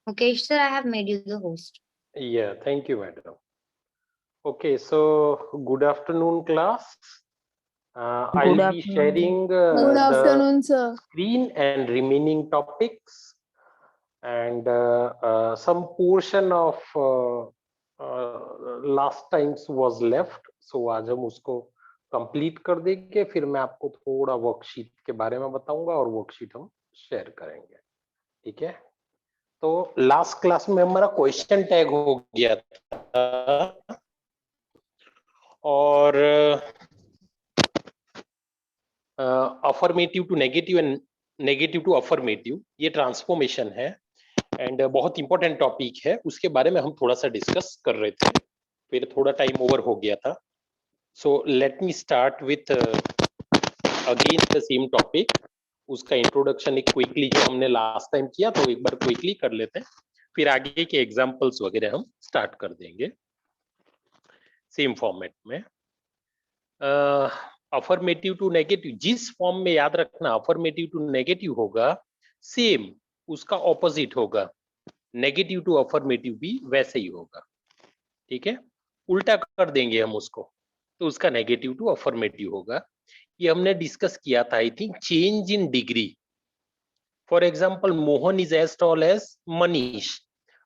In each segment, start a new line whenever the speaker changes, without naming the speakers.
Okay, sir, I have made you the host.
Yeah, thank you, madam. Okay, so good afternoon, class. I'll
Good
be
afternoon.
sharing
Good
the
afternoon, sir.
screen and remaining topics, and some portion of last times was left. So आज हम उसको complete कर देंगे, फिर मैं आपको थोड़ा worksheet के बारे में बताऊंगा और वर्कशीट हम शेयर करेंगे, ठीक है? तो लास्ट क्लास में हमारा क्वेश्चन टैग हो गया था और affirmative to negative and negative to affirmative ये ट्रांसफॉर्मेशन है एंड बहुत इंपॉर्टेंट टॉपिक है, उसके बारे में हम थोड़ा सा डिस्कस कर रहे थे, फिर थोड़ा टाइम ओवर हो गया था. So let me start with again the same topic. उसका इंट्रोडक्शन एक क्विकली जो हमने लास्ट टाइम किया तो एक बार क्विकली कर लेते हैं, फिर आगे के एग्जांपल्स वगैरह हम स्टार्ट कर देंगे सेम फॉर्मेट में. अफर्मेटिव टू नेगेटिव जिस फॉर्म में याद रखना अफर्मेटिव टू नेगेटिव होगा, सेम उसका ऑपोजिट होगा नेगेटिव टू अफर्मेटिव भी वैसे ही होगा, ठीक है? उल्टा कर देंगे हम उसको तो उसका नेगेटिव टू अफर्मेटिव होगा. ये हमने डिस्कस किया था I think change in degree. For example Mohan is as tall as Manish.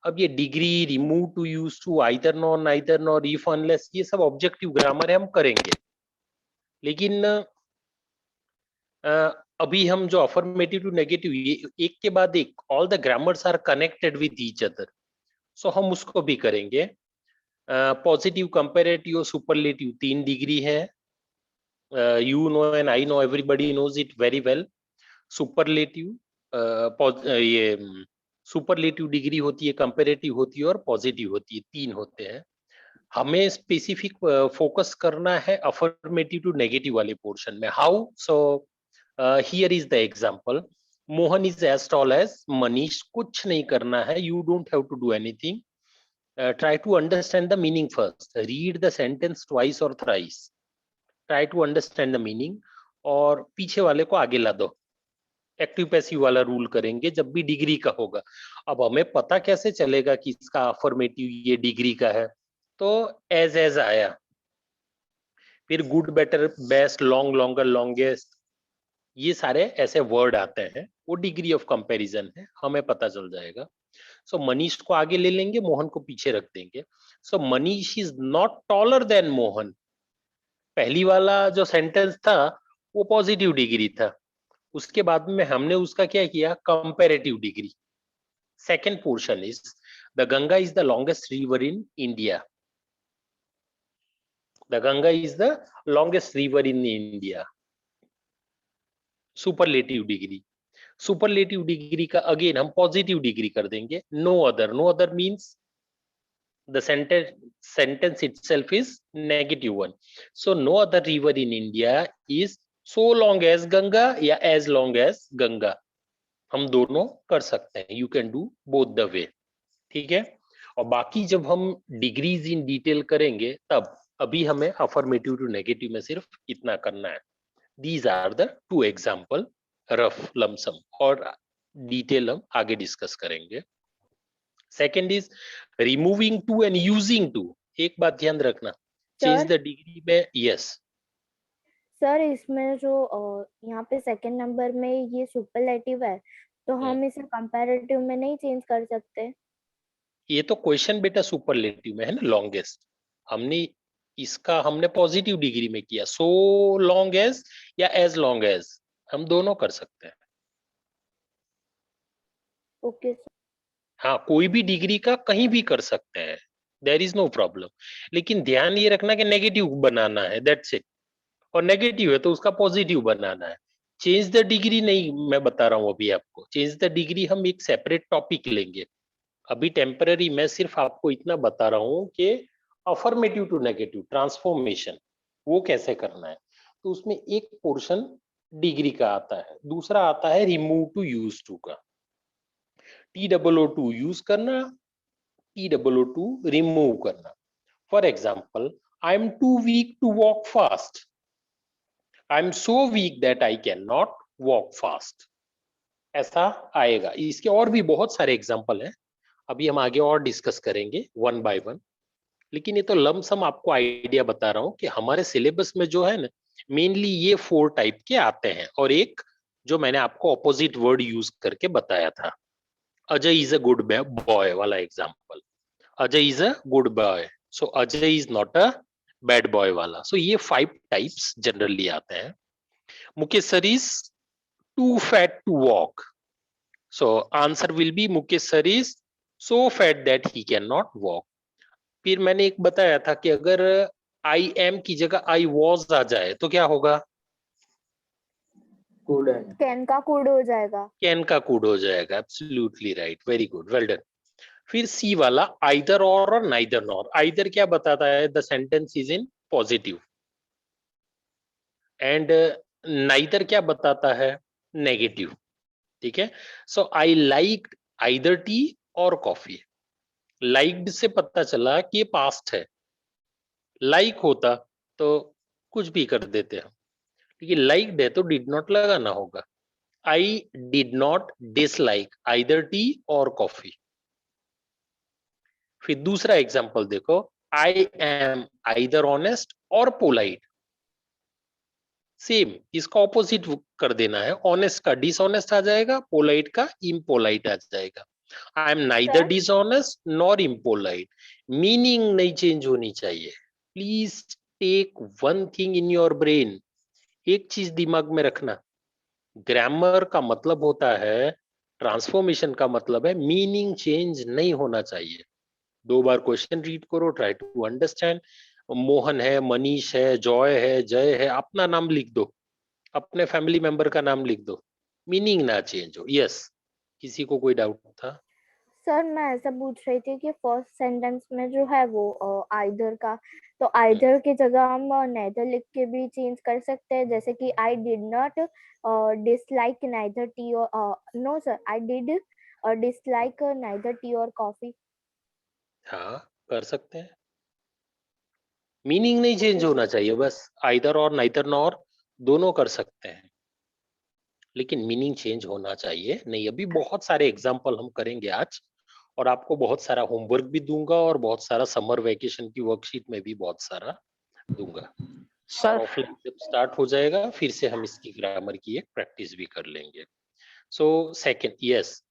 अब ये degree, remove too, use too, either nor, if, unless, ये सब ऑब्जेक्टिव ग्रामर है, हम करेंगे. लेकिन अभी हम जो अफर्मेटिव टू नेगेटिव ये एक के बाद एक all the grammars are connected with each other, so हम उसको भी करेंगे. पॉजिटिव, कंपैरेटिव, सुपरलेटिव 3 डिग्री है. You know and I know, everybody knows it very well. Superlative ये सुपरलेटिव डिग्री होती है, कंपैरेटिव होती है और पॉजिटिव होती है, 3 होते हैं. हमें स्पेसिफिक फोकस करना है अफर्मेटिव टू नेगेटिव वाले पोर्शन में. How? So here is the example. Mohan is as tall as Manish. कुछ नहीं करना है, you don't have to do anything. Try to understand the meaning first. Read the sentence twice or thrice. Try to understand the meaning और पीछे वाले को आगे ला दो. एक्टिव पैसिव वाला रूल करेंगे जब भी डिग्री का होगा. अब हमें पता कैसे चलेगा कि इसका अफर्मेटिव ये डिग्री का है? तो एज आया, फिर good, better, best, long, longer, longest, ये सारे ऐसे वर्ड आते हैं, वो डिग्री ऑफ कंपैरिजन है, हमें पता चल जाएगा. सो मनीष को आगे ले लेंगे, मोहन को पीछे रख देंगे. So Manish is not taller than Mohan. पहली वाला जो सेंटेंस था वो पॉजिटिव डिग्री था, उसके बाद में हमने उसका क्या किया? Comparative degree. Second portion is the Ganga is the longest river in India. The Ganga is the longest river in India. Superlative degree. Superlative degree का अगेन हम पॉजिटिव डिग्री कर देंगे. No other means the sentence itself is negative one. So no other river in India is so long as Ganga या as long as Ganga. हम दोनों कर सकते हैं. You can do both the way. ठीक है? और बाकी जब हम डिग्रीज इन डिटेल करेंगे तब, अभी हमें अफर्मेटिव टू नेगेटिव में सिर्फ इतना करना है. These are the 2 example, rough lump sum, और डिटेल हम आगे डिस्कस करेंगे. Second is removing too and using too. एक बात ध्यान रखना, चेंज द डिग्री में. यस
सर, इसमें जो यहाँ पे सेकंड नंबर में ये सुपरलेटिव है, तो हम इसे कंपैरेटिव में नहीं चेंज कर सकते?
ये तो क्वेश्चन बेटा सुपरलेटिव में है ना, लॉन्गेस्ट. हमने इसका हमने पॉजिटिव डिग्री में किया, सो लॉन्ग एज या एज लॉन्ग एज, हम दोनों कर सकते हैं.
Okay sir.
हाँ, कोई भी डिग्री का कहीं भी कर सकते हैं, देयर इज नो प्रॉब्लम. लेकिन ध्यान ये रखना कि नेगेटिव बनाना है, दैट्स इट. और नेगेटिव है तो उसका पॉजिटिव बनाना है. चेंज द डिग्री नहीं, मैं बता रहा हूं अभी आपको. चेंज द डिग्री हम एक सेपरेट टॉपिक लेंगे. अभी टेम्पररी मैं सिर्फ आपको इतना बता रहा हूं कि अफर्मेटिव टू नेगेटिव ट्रांसफॉर्मेशन वो कैसे करना है. तो उसमें एक पोर्शन डिग्री का आता है, दूसरा आता है रिमूव टू यूज टू का. TOO यूज करना, TOO रिमूव करना. For example, I am too weak to walk fast. I am so weak that I can not walk fast. ऐसा आएगा. इसके और भी बहुत सारे एग्जाम्पल हैं, अभी हम आगे और डिस्कस करेंगे वन बाय वन, लेकिन ये तो लमसम आपको आइडिया बता रहा हूँ कि हमारे सिलेबस में जो है ना मेनली ये 4 टाइप के आते हैं, और एक जो मैंने आपको ऑपोजिट वर्ड यूज करके बताया था, Ajay is a good boy वाला example, Ajay is a good boy, so Ajay is not a bad boy वाला। सो ये 5 टाइप्स जनरली आते हैं। Mukesh sir is too fat to walk, so answer will be Mukesh sir is so fat that he can not walk. फिर मैंने एक बताया था कि अगर आई एम की जगह आई वॉज आ जाए तो क्या होगा,
कुड है।
कैन का कुड हो जाएगा।
कैन का कुड हो जाएगा। Absolutely right, very good, well done. फिर सी वाला आइदर और नाइदर नॉर, आइदर क्या बताता है, the sentence is in positive, and neither क्या बताता है, नेगेटिव। ठीक है, सो आई लाइक आइदर टी और कॉफी। लाइक्ड से पता चला कि ये पास्ट है, लाइक होता तो कुछ भी कर देते हम, लेकिन लाइक्ड है तो डिड नॉट लगाना होगा। आई did not dislike either T और कॉफी। फिर दूसरा एग्जांपल देखो, आई एम आइदर ऑनेस्ट और पोलाइट। सेम, इसका ऑपोजिट कर देना है, ऑनेस्ट का डिसऑनेस्ट आ जाएगा, पोलाइट का इम्पोलाइट आ जाएगा। I am neither
sir
dishonest nor impolite, meaning नहीं चेंज होनी चाहिए। Please take one thing in your brain, एक चीज दिमाग में रखना, ग्रामर का मतलब होता है, ट्रांसफॉर्मेशन का मतलब है मीनिंग चेंज नहीं होना चाहिए। 2 बार क्वेश्चन रीड करो, ट्राई टू अंडरस्टैंड। मोहन है, मनीष है, जॉय है, जय है, अपना नाम लिख दो, अपने फैमिली मेंबर का नाम लिख दो, मीनिंग ना चेंज हो। यस, किसी को कोई डाउट था?
सर मैं ऐसा पूछ रही थी कि फर्स्ट सेंटेंस में जो है वो आइदर का, तो आइदर की जगह हम नेदर लिख के भी चेंज कर सकते हैं, जैसे कि I did not dislike neither tea और no sir, I did dislike neither tea और कॉफी।
हाँ, कर सकते हैं, मीनिंग नहीं चेंज होना चाहिए बस। आइदर और नाइदर नॉर दोनों कर सकते हैं, लेकिन मीनिंग चेंज होना चाहिए नहीं। अभी बहुत सारे एग्जाम्पल हम करेंगे आज, और आपको बहुत सारा होमवर्क भी दूंगा, और बहुत सारा समर वेकेशन की वर्कशीट में भी बहुत सारा दूंगा।
सर
ऑफलाइन जब स्टार्ट हो जाएगा फिर से हम इसकी ग्रामर की एक प्रैक्टिस भी कर लेंगे। So second, yes.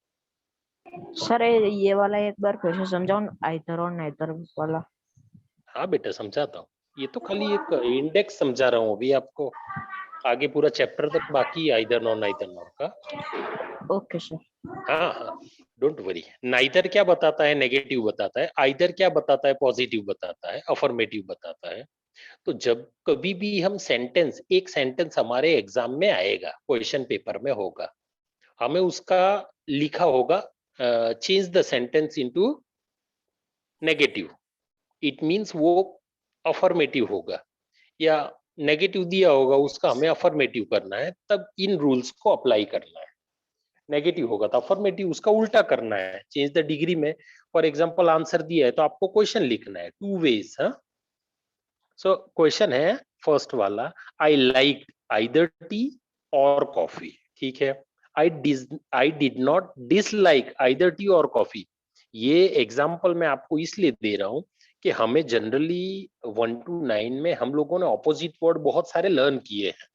सर ये वाला एक बार फिर से समझाओ, आइदर और नाइदर वाला।
हाँ बेटा, समझाता हूँ, ये तो खाली एक इंडेक्स समझा रहा हूँ अभी आपको, आगे पूरा चैप्टर तो बाकी है आइदर नॉर नाइदर नॉर का।
Okay sir.
हाँ हाँ, डोंट वरी। नाइदर क्या बताता है, नेगेटिव बताता है। आइदर क्या बताता है, पॉजिटिव बताता है, अफर्मेटिव बताता है। तो जब कभी भी हम सेंटेंस, एक सेंटेंस हमारे एग्जाम में आएगा, क्वेश्चन पेपर में होगा, हमें उसका लिखा होगा change the sentence into negative, it means वो अफर्मेटिव होगा, या नेगेटिव दिया होगा उसका हमें अफर्मेटिव करना है, तब इन रूल्स को अप्लाई करना है। नेगेटिव होगा तो अफर्मेटिव उसका उल्टा करना है, चेंज द डिग्री में। फॉर एग्जांपल आंसर दिया है तो आपको क्वेश्चन लिखना है, 2 वेज। हाँ, सो क्वेश्चन है फर्स्ट वाला, आई लाइक आइदर टी और कॉफी। ठीक है, आई did not dislike either T और कॉफी। ये एग्जाम्पल मैं आपको इसलिए दे रहा हूं कि हमें जनरली 1 to 9 में हम लोगों ने ऑपोजिट वर्ड बहुत सारे लर्न किए हैं।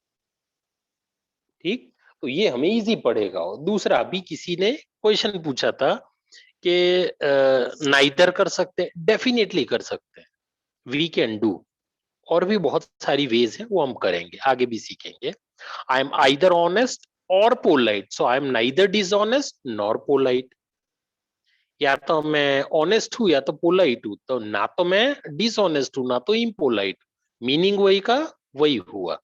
ठीक, तो ये हमें इजी पड़ेगा। और दूसरा, अभी किसी ने क्वेश्चन पूछा था कि नाइदर कर सकते हैं, डेफिनेटली कर सकते हैं, वी कैन डू, और भी बहुत सारी वेज है, वो हम करेंगे, आगे भी सीखेंगे। आई एम आइदर ऑनेस्ट और polite, so I am neither dishonest nor polite. या तो मैं ऑनेस्ट हूं या तो पोलाइट हूं, तो ना तो मैं डिसऑनेस्ट हूं ना तो इम्पोलाइट, मीनिंग वही का वही हुआ।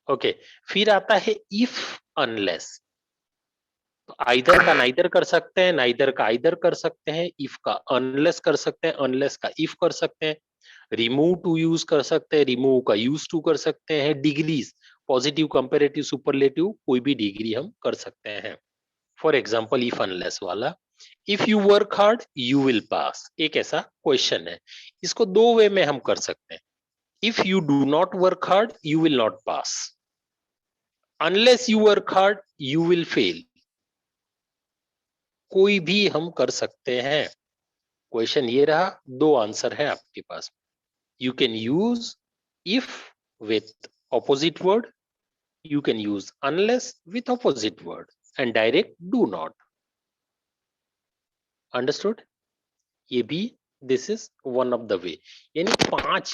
ओके, फिर आता है इफ अनलेस। तो आइदर का नाइदर कर सकते हैं, नाइदर का आइदर कर सकते हैं, इफ का अनलेस कर सकते हैं, अनलेस का इफ कर सकते हैं, रिमूव टू यूज कर सकते हैं, रिमूव का यूज टू कर सकते हैं, डिग्रीज पॉजिटिव, कंपैरेटिव, सुपरलेटिव, कोई भी डिग्री हम कर सकते हैं। फॉर एग्जांपल इफ अनलेस वाला, if you work hard you will pass, एक ऐसा क्वेश्चन है, इसको 2 वे में हम कर सकते हैं। If you do not work hard you will not pass, unless you work hard you will fail. कोई भी हम कर सकते हैं। क्वेश्चन ये रहा, दो आंसर है आपके पास। You can use if with opposite word, you can use unless with opposite word, and direct do not. Understood? ये भी this is one of the way. यानी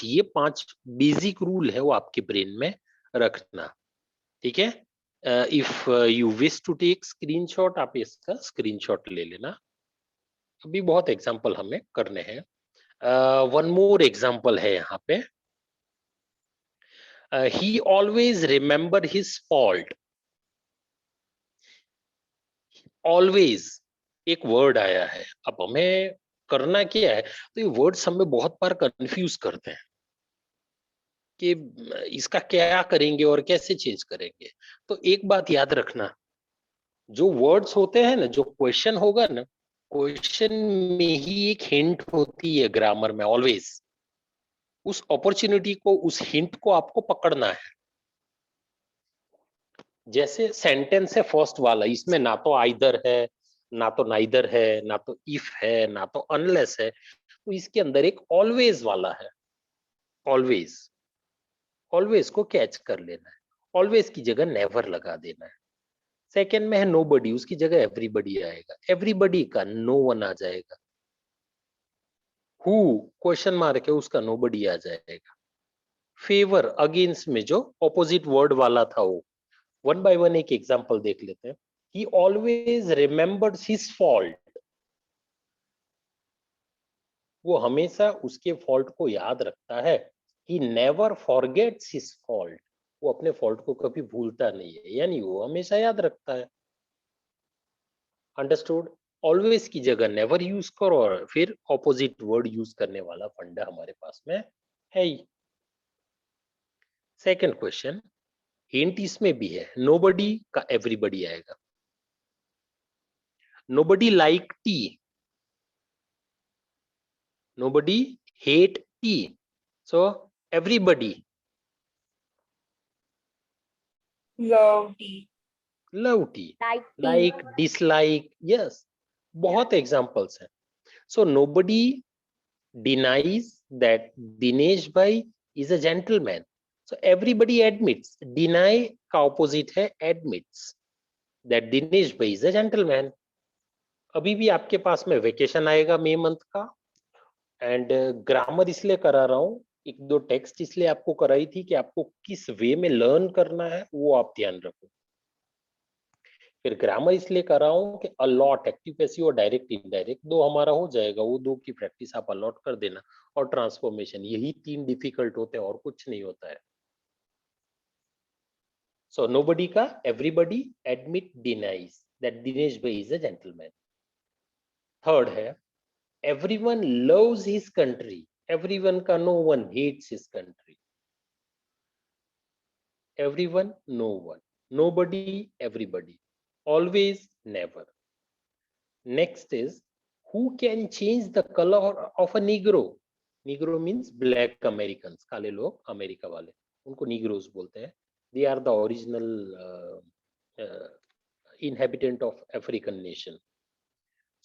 ये पांच बेसिक रूल है वो आपके ब्रेन में रखना। ठीक है? If you wish to take screenshot, आप इसका स्क्रीनशॉट ले लेना। अभी बहुत एग्जांपल हमें करने हैं। वन मोर एग्जांपल है यहाँ पे। he always remember his fault. Always एक वर्ड आया है, अब हमें करना क्या है? तो ये वर्ड्स हमें बहुत बार कंफ्यूज करते हैं कि इसका क्या करेंगे और कैसे चेंज करेंगे। तो एक बात याद रखना, जो वर्ड्स होते हैं ना, जो क्वेश्चन होगा ना, क्वेश्चन में ही एक हिंट होती है ग्रामर में ऑलवेज। उस अपॉर्चुनिटी को, उस हिंट को आपको पकड़ना है। जैसे सेंटेंस है फर्स्ट वाला, इसमें ना तो आइदर है, ना तो नाइदर है, ना तो इफ है, ना तो अनलेस है, तो इसके अंदर एक ऑलवेज वाला है। ऑलवेज, ऑलवेज को कैच कर लेना है। ऑलवेज की जगह नेवर लगा देना है। सेकंड में है नोबडी, उसकी जगह एवरीबडी आएगा। एवरीबडी का नो वन आ जाएगा। हु क्वेश्चन मार्क है, उसका नोबडी आ जाएगा। फेवर, अगेंस्ट में जो ऑपोजिट वर्ड वाला था वो। वन बाय वन एक एग्जांपल देख लेते हैं। He always remembers his fault. वो हमेशा उसके फॉल्ट को याद रखता है। He never forgets his fault. वो अपने फॉल्ट को कभी भूलता नहीं है, यानी वो हमेशा याद रखता है। अंडरस्टूड? ऑलवेज की जगह नेवर यूज करो और फिर ऑपोजिट वर्ड यूज करने वाला फंडा हमारे पास में है ही। सेकंड क्वेश्चन, हिंट इसमें भी है, नोबडी का एवरीबडी आएगा। Nobody like T, nobody hate tea, so everybody
love tea,
love tea, like dislike, yes, बहुत examples हैं। So nobody denies that Dinesh bhai is a gentleman, so everybody admits, deny का opposite है admits, that Dinesh bhai is a gentleman। अभी भी आपके पास में vacation आएगा मई month का, एंड ग्रामर इसलिए करा रहा हूँ, एक दो टेक्स्ट इसलिए आपको कराई थी कि आपको किस वे में लर्न करना है वो आप ध्यान रखो। फिर ग्रामर इसलिए कर रहा हूँ कि अलॉट, एक्टिव पैसिव और डायरेक्ट इनडायरेक्ट दो हमारा हो जाएगा, वो दो की प्रैक्टिस आप अलॉट कर देना। और ट्रांसफॉर्मेशन, यही तीन डिफिकल्ट होते हैं और कुछ नहीं होता है। सो नोबडी का everybody admit denies that Dinesh भाई इज अ जेंटलमैन। थर्ड है everyone loves his country, everyone का no one hates his country, everyone, no one, nobody, everybody, always, never। Next is, who can change the color of a negro? Negro means black Americans, काले लोग America वाले, उनको negroes बोलते हैं। They are the original inhabitant of African nation।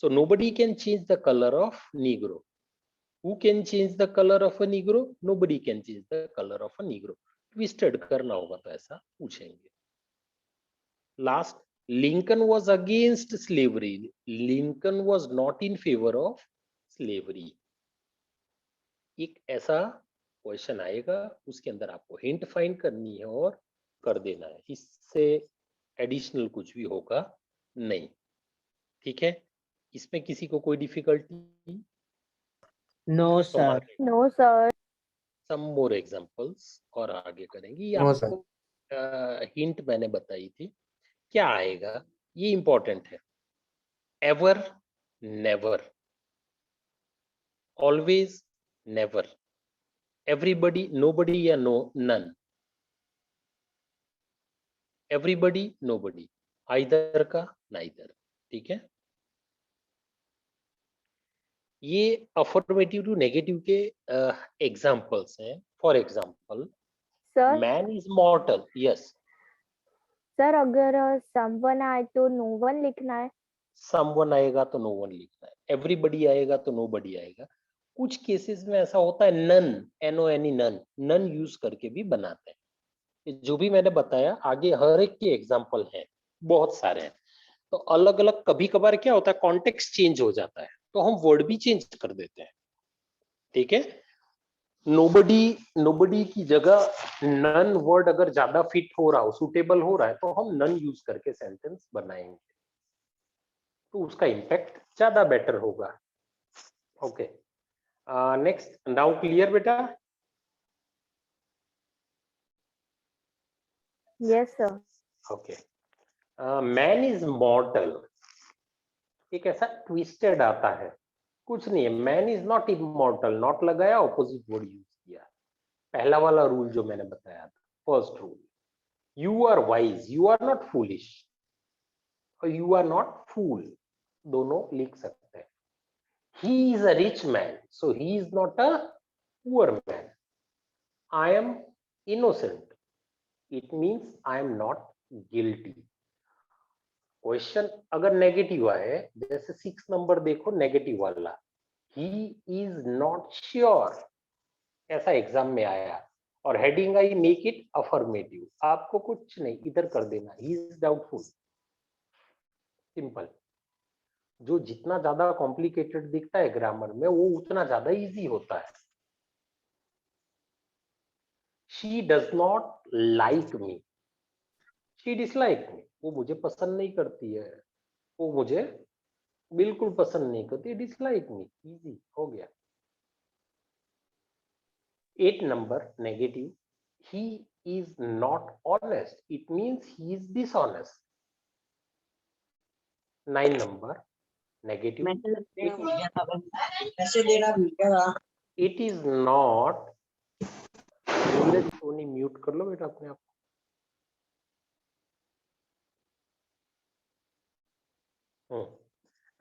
So nobody can change the color of negro। Who can change the color of a negro? Nobody can change the color of a negro। Twisted करना होगा तो ऐसा पूछेंगे। Last, Lincoln was against slavery, Lincoln was not in favor of slavery। एक ऐसा question आएगा, उसके अंदर आपको हिंट फाइंड करनी है और कर देना है, इससे एडिशनल कुछ भी होगा नहीं। ठीक है? इसमें किसी को कोई difficulty?
No, sir.
No, sir.
सम मोर एग्जांपल्स और आगे करेंगे। ये
No, sir.
आपको हिंट मैंने बताई थी, क्या आएगा ये इंपॉर्टेंट है। Ever, never, always, never, everybody, nobody या no, none, everybody, nobody, either का नाइदर। ठीक है? ये अफर्मेटिव टू नेगेटिव के एग्जांपल्स हैं। For example,
sir
man is mortal, yes.
Sir अगर समवन आए तो नो वन लिखना है।
समवन आएगा तो नो वन लिखना है, एवरीबडी आएगा तो नो बडी आएगा। कुछ केसेस में ऐसा होता है none, NONE none, none use करके भी बनाते हैं। ये जो भी मैंने बताया आगे हर एक के एग्जाम्पल हैं, बहुत सारे हैं। तो अलग अलग कभी कभार क्या होता है कॉन्टेक्स्ट चेंज हो जाता है तो हम वर्ड भी चेंज कर देते हैं, ठीक है। नोबडी की जगह नन वर्ड अगर ज्यादा फिट हो रहा हो, सुटेबल हो रहा है तो हम नन यूज करके सेंटेंस बनाएंगे, तो उसका इम्पैक्ट ज्यादा बेटर होगा। ओके, नेक्स्ट, नाउ क्लियर बेटा?
Yes sir.
Okay, man is mortal, एक ऐसा ट्विस्टेड आता है, कुछ नहीं है, man is not immortal, not लगाया, ऑपोजिट वर्ड यूज किया। पहला वाला रूल जो मैंने बताया था, first rule, you are wise, you are not foolish, or you are not fool, दोनों लिख सकते हैं। He is a rich man, so he is not a poor man. I am innocent, it means I am not guilty. Question अगर negative आए, जैसे 6 number देखो negative वाला, ही is not sure, ऐसा एग्जाम में आया और heading I make it affirmative, आपको कुछ नहीं इधर कर देना, ही इज डाउटफुल, सिंपल। जो जितना ज्यादा कॉम्प्लिकेटेड दिखता है ग्रामर में वो उतना ज्यादा इजी होता है। She does not like me, she dislike me, वो मुझे पसंद नहीं करती है, वो मुझे बिल्कुल पसंद नहीं करती, डिसलाइक मी, इजी हो गया। 8 number negative, he is not honest, it means he is dishonest. 9 number negative, it is not, Neeraj Soni mute कर लो बेटा अपने आप।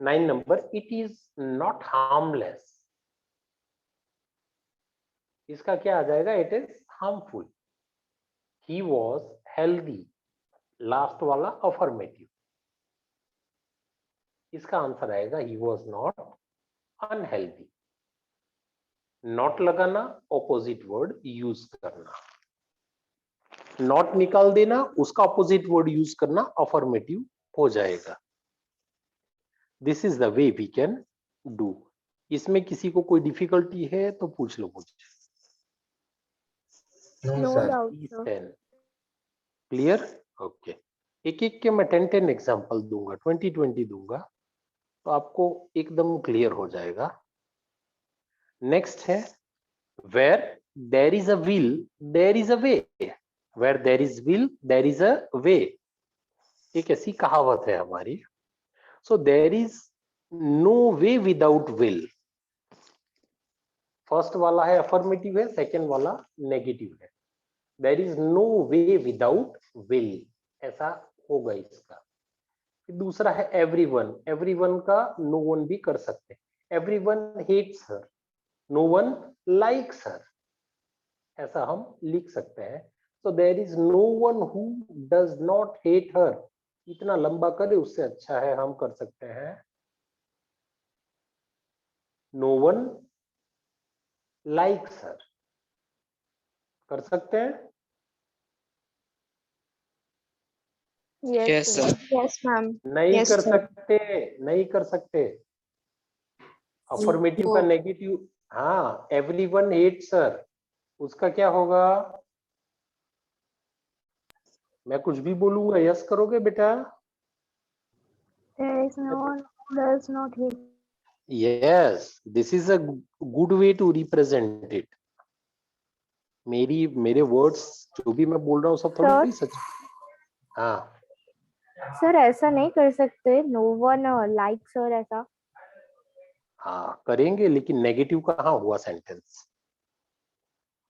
9 number, it is not harmless, इसका क्या आ जाएगा, it is harmful. He was healthy, last वाला अफर्मेटिव, इसका आंसर आएगा he was not unhealthy. Not लगाना, ऑपोजिट वर्ड यूज करना, नॉट निकाल देना, उसका ऑपोजिट वर्ड यूज करना, अफर्मेटिव हो जाएगा। This is the way we can do. इसमें किसी को कोई डिफिकल्टी है तो पूछ लो मुझे।
No doubt sir.
Clear? Okay, एक एक के मैं 10 एग्जांपल दूंगा, 20 दूंगा, तो आपको एकदम क्लियर हो जाएगा। नेक्स्ट है, where there is a will there is a way, where there is will there is a way, एक ऐसी कहावत है हमारी। so there is no way without will, first वाला है अफर्मेटिव है, सेकंड वाला नेगेटिव है। there is no way without will, ऐसा होगा इसका। दूसरा है एवरीवन, एवरीवन का नो वन भी कर सकते हैं। एवरीवन हेट्स हर, नो वन लाइक्स हर, ऐसा हम लिख सकते हैं। so there is no one who does not hate her, इतना लंबा करे उससे अच्छा है हम कर सकते हैं no one likes her, कर सकते हैं।
Yes sir. Yes ma'am.
नहीं
Yes,
कर
sir.
सकते, नहीं कर सकते, अफर्मेटिव का नेगेटिव। हाँ, एवरीवन हेट्स हर, उसका क्या होगा? मैं कुछ भी बोलूंगा यस करोगे बेटा?
There is no one who does not hate.
Yes, this is a good way to represent it. मेरे वर्ड्स जो भी मैं बोल रहा हूँ सब थोड़ी सच। हाँ
सर ऐसा नहीं कर सकते, नो वन लाइक्स और ऐसा।
हाँ करेंगे, लेकिन नेगेटिव कहाँ हुआ सेंटेंस,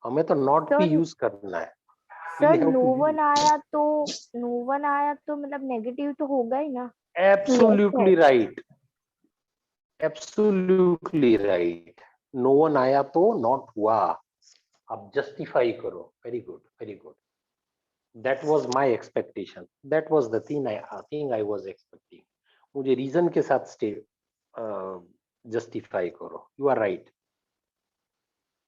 हमें तो नॉट भी यूज करना है।
सर नो वन आया तो मतलब नेगेटिव तो होगा ही ना।
Absolutely right, absolutely right, no one आया तो नॉट हुआ, अब जस्टिफाई करो। Very good, very good, that was my expectation, that was the thing I was expecting. मुझे रीजन के साथ जस्टिफाई करो। You are right,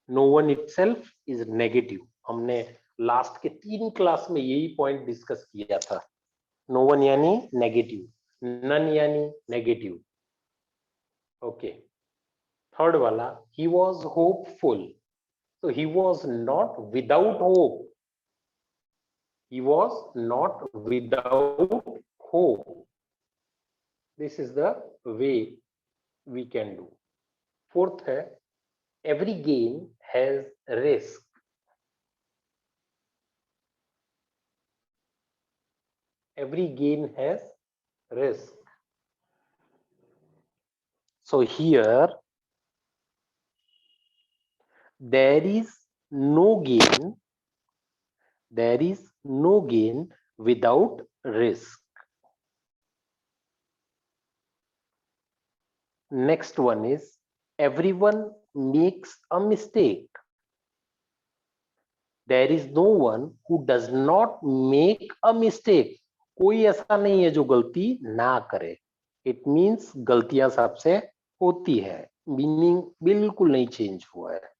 no one itself is negative. हमने लास्ट के 3 क्लास में यही पॉइंट डिस्कस किया था। नो वन यानी नेगेटिव, नन यानी नेगेटिव। ओके, थर्ड वाला, he was hopeful. So he was not without hope. He was not without hope. This is the way we can do. Fourth है, every game has risk. Every game has risk. So here there is no gain. There is no gain without risk. Next one is everyone makes a mistake. There is no one who does not make a mistake. कोई ऐसा नहीं है जो गलती ना करे। It means गलतियां सबसे होती है। मीनिंग बिल्कुल नहीं चेंज हुआ है।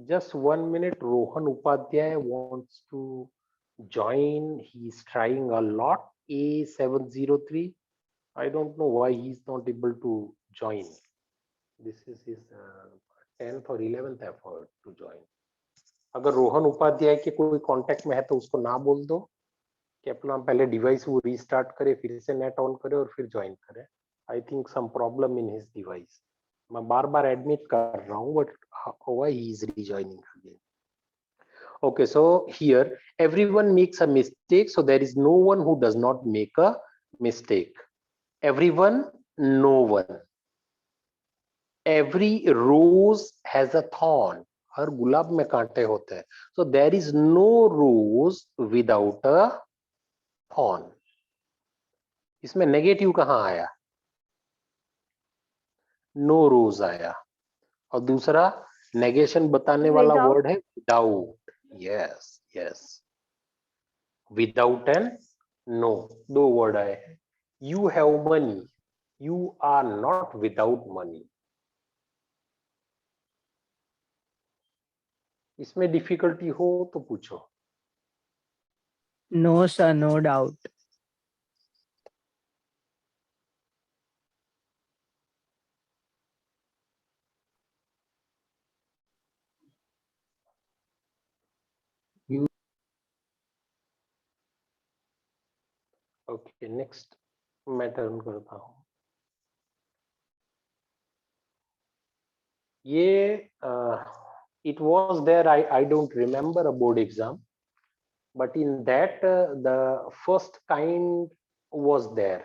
Just 1 minute. Rohan Upadhyay wants to join. He's trying a lot. A703. I don't know why he's not able to join. This is his 10th or 11th effort to join. अगर रोहन उपाध्याय के कोई contact में है तो उसको ना बोल दो कि अपना पहले डिवाइस वो रीस्टार्ट करे, फिर से नेट ऑन करे और फिर ज्वाइन करे। I think some problem in his device. मैं बार बार एडमिट कर रहा हूँ, but why he is rejoining again? Okay, so here everyone makes a mistake, so there is no one who does not make a mistake. Everyone, no one. Every rose has a thorn. हर गुलाब में कांटे होते हैं। So there is no rose without a thorn. इसमें negative कहाँ आया? No rose आया। और दूसरा नेगेशन बताने वाला वर्ड है without. Yes yes, without and no, 2 word आए हैं। You have money, you are not without money. इसमें डिफिकल्टी हो तो पूछो।
No, sir, no doubt.
Okay, next मैं टर्न करता हूं। ये it was there, I don't remember a board exam, but in that the first kind was there,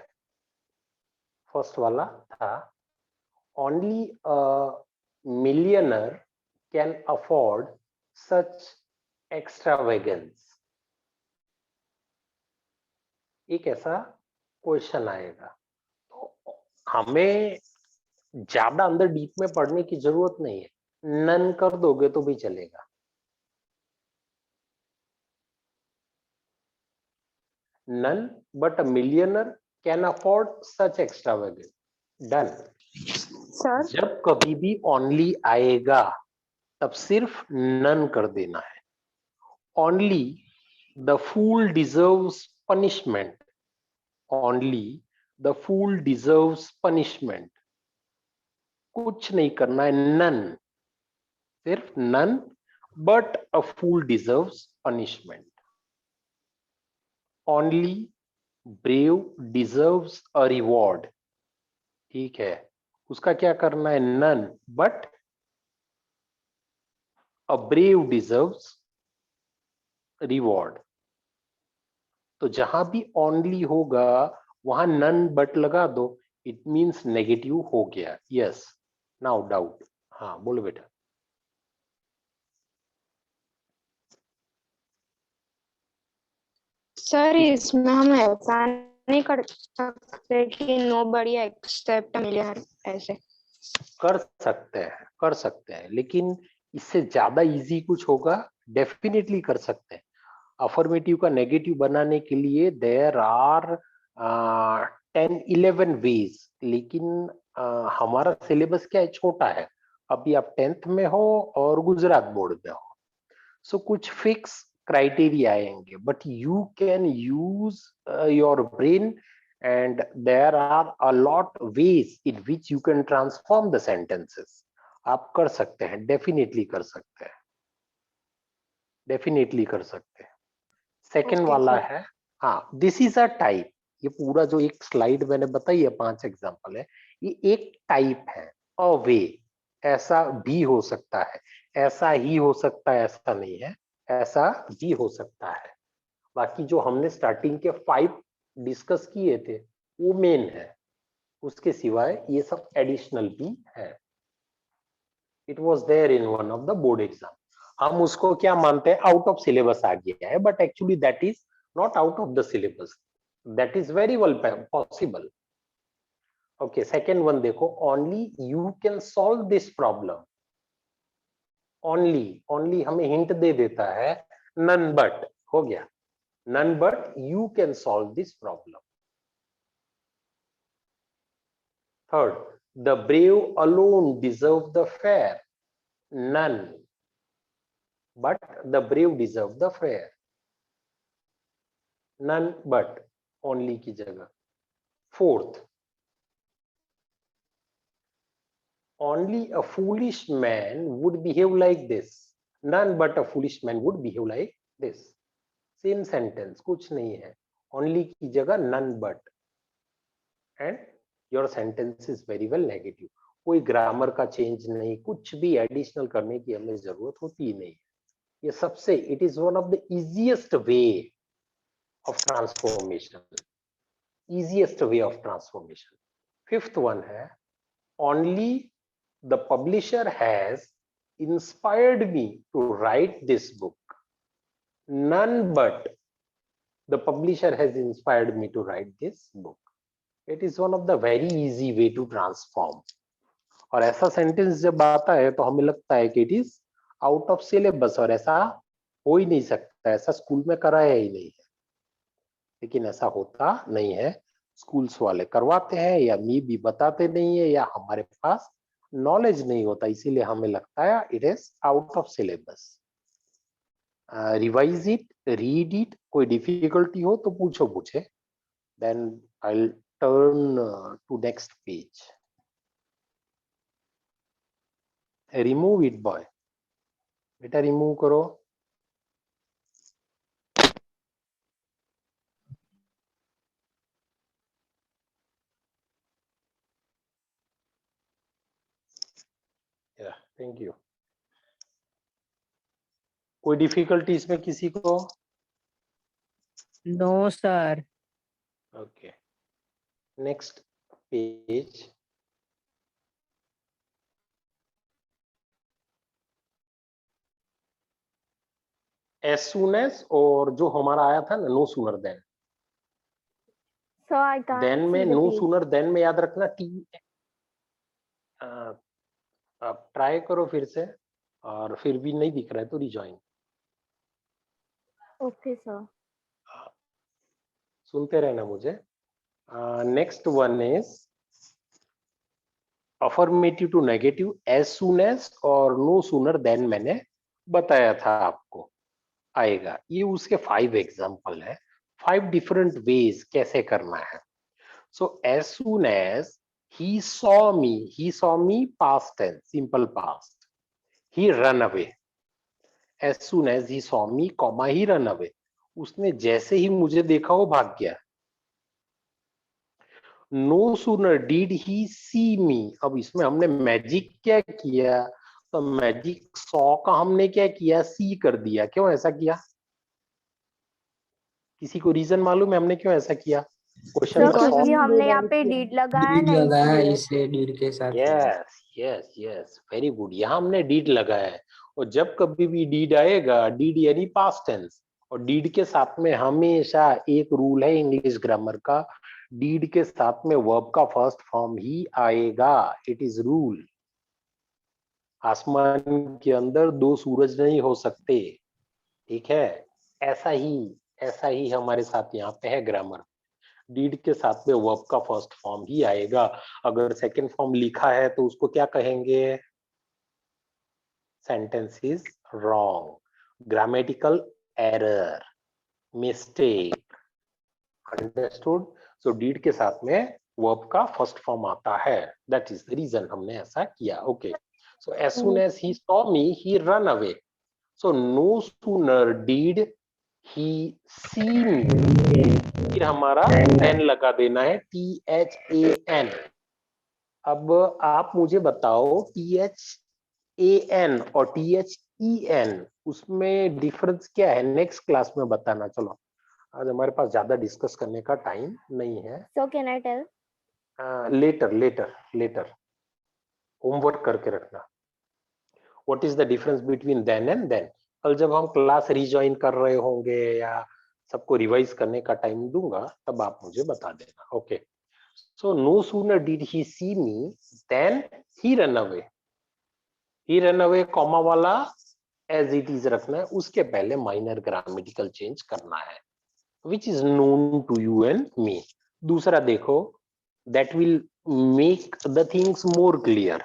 first वाला था, only a millionaire can afford such extravagance। एक ऐसा question आएगा, तो हमें ज्यादा अंदर डीप में पढ़ने की जरूरत नहीं है, नन कर दोगे तो भी चलेगा। None, but a millionaire can afford such extravagance. Done.
Sir
जब कभी भी only आएगा तब सिर्फ none कर देना है। Only the fool deserves punishment. Only the fool deserves punishment. कुछ नहीं करना है, none, सिर्फ none, but a fool deserves punishment. Only brave deserves a reward. ठीक है, उसका क्या करना है? none, but a brave deserves reward. तो जहां भी only होगा वहां none but लगा दो, it means negative हो गया। yes, now doubt। हाँ बोलो बेटा।
सर इसमें हम ऐसा नहीं कर सकते कि नोबडी एक्सेप्ट मिलियनर ऐसे।
कर सकते हैं, कर सकते हैं, लेकिन इससे ज्यादा इजी कुछ होगा? डेफिनेटली कर सकते हैं। अफर्मेटिव का नेगेटिव बनाने के लिए देयर आर 10-11 वेज, लेकिन हमारा सिलेबस क्या है, छोटा है। अभी आप 10th में हो और गुजरात बोर्ड में हो, सो कुछ फिक्स क्राइटेरिया आएंगे, but you can use your brain and there are a lot ways in which you can transform the sentences. आप कर सकते हैं, डेफिनेटली कर सकते हैं, डेफिनेटली कर सकते हैं। सेकेंड
Okay,
वाला
sir.
है, हाँ, दिस इज अ टाइप। ये पूरा जो एक स्लाइड मैंने बताई है, 5 एग्जांपल है, ये एक टाइप है, अ वे। ऐसा भी हो सकता है, ऐसा ही हो सकता है, ऐसा नहीं है, ऐसा भी हो सकता है। बाकी जो हमने स्टार्टिंग के 5 डिस्कस किए थे वो मेन है, उसके सिवाय ये सब एडिशनल भी है। It was there in one of the board exam. हम उसको क्या मानते हैं, आउट ऑफ सिलेबस आ गया है, but actually that is not out of the syllabus, that is very well possible. Okay, second one देखो, only you can solve this problem. Only हमें हिंट दे देता है, नन बट हो गया, none but you can solve this problem. Third, the brave alone deserve the fair. None but the brave deserve the fair. None but, only की जगह। Fourth, only a foolish man would behave like this. None but a foolish man would behave like this. Same sentence, कुछ नहीं है, only की जगह none but, and your sentence is very well negative. कोई grammar का change नहीं, कुछ भी एडिशनल करने की हमें जरूरत होती नहीं। ये सबसे, it is one of the easiest way of transformation, easiest way of transformation. Fifth one है, only the publisher has inspired me to write this book. None but the publisher has inspired me to write this book. It is one of the very easy way to transform. और ऐसा sentence जब आता है तो हमें लगता है कि it is out of syllabus, और ऐसा हो ही नहीं सकता, ऐसा स्कूल में कराया ही नहीं है। लेकिन ऐसा होता नहीं है, स्कूल्स वाले करवाते हैं, या मी भी बताते नहीं है, या हमारे पास नॉलेज नहीं होता, इसीलिए हमें लगता है it is out of syllabus. Revise it, read it, कोई डिफिकल्टी हो तो पूछो मुझे, then I will turn to next page. Remove it boy, बेटा रिमूव करो। Thank you. कोई डिफिकल्टी इसमें किसी को?
No, sir.
Okay, next page. As soon as, और जो हमारा आया था ना, no sooner than.
So I can't
then में,
see the
no
page.
Sooner than में याद रखना टी। आप ट्राई करो फिर से, और फिर भी नहीं दिख रहा है तो रिजॉइन।
Okay, sir.
सुनते रहना मुझे। Next one is affirmative to negative, as soon as और नो सूनर देन मैंने बताया था आपको आएगा। ये उसके 5 एग्जांपल है, 5 डिफरेंट वेज कैसे करना है। So as soon as he saw me past tense, simple past, he run away। as soon as he saw me comma he run away, उसने जैसे ही मुझे देखा वो भाग गया। no sooner did he see me, अब इसमें हमने मैजिक क्या किया, तो मैजिक सॉ का हमने क्या किया, सी कर दिया। क्यों ऐसा किया, किसी को रीजन मालूम है हमने क्यों ऐसा किया? क्वेश्चन
So
का
Because
क्योंकि
सॉ,
हमने यहाँ पे डीड लगाया
डीड
ना,
लगाया
इसलिए।
इसलिए डीड के साथ।
Yes yes yes, very good. यहाँ हमने डीड लगाया है, और जब कभी भी डीड आएगा, डीड यानी पास्ट टेंस, और डीड के साथ में हमेशा एक रूल है इंग्लिश ग्रामर का, डीड के साथ में वर्ब का फर्स्ट फॉर्म ही आएगा, इट इज रूल। आसमान के अंदर दो सूरज नहीं हो सकते, ठीक है। ऐसा ही हमारे साथ यहाँ पे है ग्रामर। डीड के साथ में वर्ब का फर्स्ट फॉर्म ही आएगा। अगर सेकंड फॉर्म लिखा है तो उसको क्या कहेंगे? Sentence is wrong, grammatical error, mistake. Understood? So did के साथ में वर्ब का फर्स्ट फॉर्म आता है, दैट इज द रीजन हमने ऐसा किया। Okay, so as soon as he saw me he run away. So no sooner did he see me, फिर हमारा देन लगा देना है, THAN। अब आप मुझे बताओ THAN और THEN उसमें डिफरेंस क्या है? नेक्स्ट क्लास में बताना। चलो, आज हमारे पास ज्यादा डिस्कस करने का टाइम नहीं है।
So can I tell?
Later homework करके रखना। What is the difference between then and then? कल जब हम क्लास रिज्वाइन कर रहे होंगे या सबको रिवाइज करने का टाइम दूंगा तब आप मुझे बता देना। Okay, so no sooner did he see me then he run away. He run away comma वाला एज इट इज रखना है, उसके पहले माइनर ग्रामेटिकल चेंज करना है, which is known to you and me. दूसरा देखो, that will make the things more clear.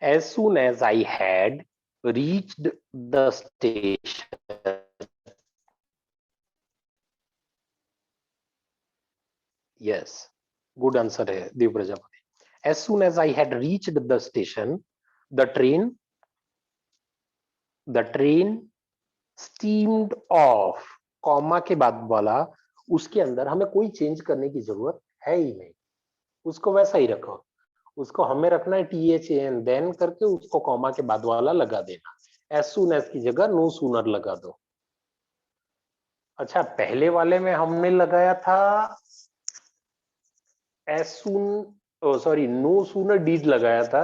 As soon as I had reached the station, yes, good answer है देव Prajapati. As soon as I had reached the station, the train steamed off, comma के बाद वाला, उसके अंदर हमें कोई change करने की जरूरत है ही नहीं, उसको वैसा ही रखो। उसको हमें रखना है THAN, देन करके उसको कॉमा के बाद वाला लगा देना। एज सून एज की जगह नो सूनर लगा दो। अच्छा, पहले वाले में हमने लगाया था as soon, sorry, no sooner did लगाया था।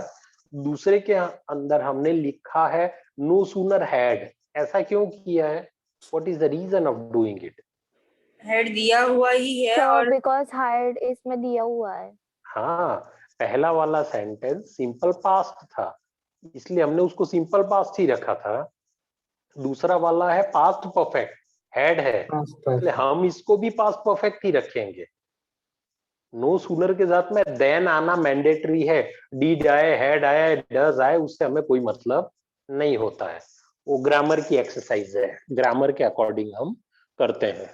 दूसरे के अंदर हमने लिखा है नो सूनर हैड। ऐसा क्यों किया है? What is the reason of doing it?
Had दिया हुआ ही है
So
और
because hide इसमें दिया हुआ है।
हाँ, पहला वाला सेंटेंस सिंपल पास्ट था, इसलिए हमने उसको सिंपल पास्ट ही रखा था। दूसरा वाला है पास्ट परफेक्ट, हैड है, इसलिए हम इसको भी पास्ट परफेक्ट ही रखेंगे। नो सूनर के साथ में देन आना मैंडेटरी है। डीड आए, हैड आए, डज आए, उससे हमें कोई मतलब नहीं होता है। वो ग्रामर की एक्सरसाइज है, ग्रामर के अकॉर्डिंग हम करते हैं।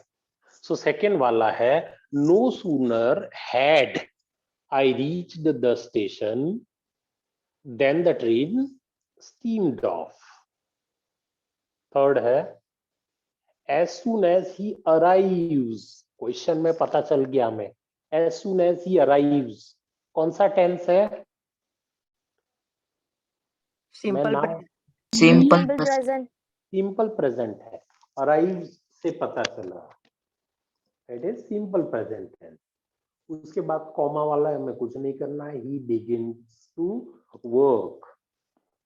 सो सेकेंड वाला है no sooner had I reached the station, then the train steamed off. Third है as soon as he arrives. Question में पता चल गया हमें, as soon as he arrives कौन सा टेंस है?
Simple
Simple present.
Simple present है। अराइव से पता चला, it is simple present tense. उसके बाद कॉमा वाला हमें कुछ नहीं करना है। ही बिगिंस टू वर्क,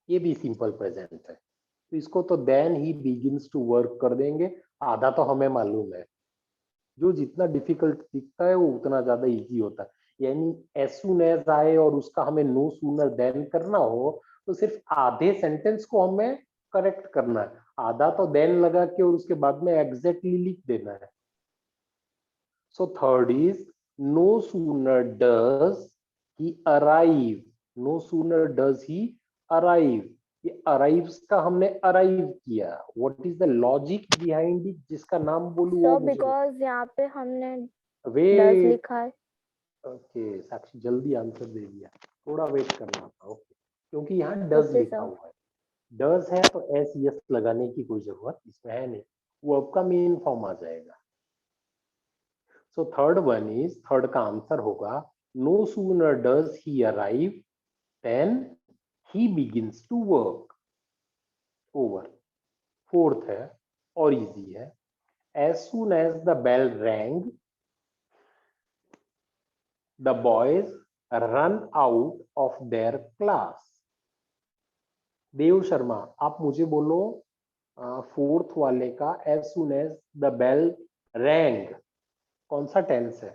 ये भी सिंपल प्रेजेंट है, तो इसको तो then he begins to work कर देंगे। आधा तो हमें मालूम है, जो जितना डिफिकल्ट दिखता है वो उतना ज्यादा इजी होता है। यानी एज सून एज आए और उसका हमें नो सूनर देन करना हो तो सिर्फ आधे सेंटेंस को हमें करेक्ट करना है, आधा तो देन लगा के और उसके बाद में एग्जैक्टली लिख देना है। So third is no sooner does he arrive, no sooner does he arrive, ये arrives का हमने arrive किया। what is the logic behind it, जिसका नाम बोलूं
So
वो मुझे
because यहाँ पे हमने
वे
does लिखा है।
ओके, साक्षी जल्दी आंसर दे दिया, थोड़ा वेट करना था। ओके, क्योंकि यहाँ डज
Okay,
लिखा
sir.
हुआ है, डज है तो एस यस लगाने की कोई जरूरत इसमें है नहीं, वो आपका मेन फॉर्म आ जाएगा। So third one is, third का आंसर होगा no sooner does he arrive than he begins to work. Over. Fourth है और इजी है, as soon as the bell rang the boys run out of their class. Dev Sharma, आप मुझे बोलो fourth वाले का as soon as the bell rang कौन सा टेंस है?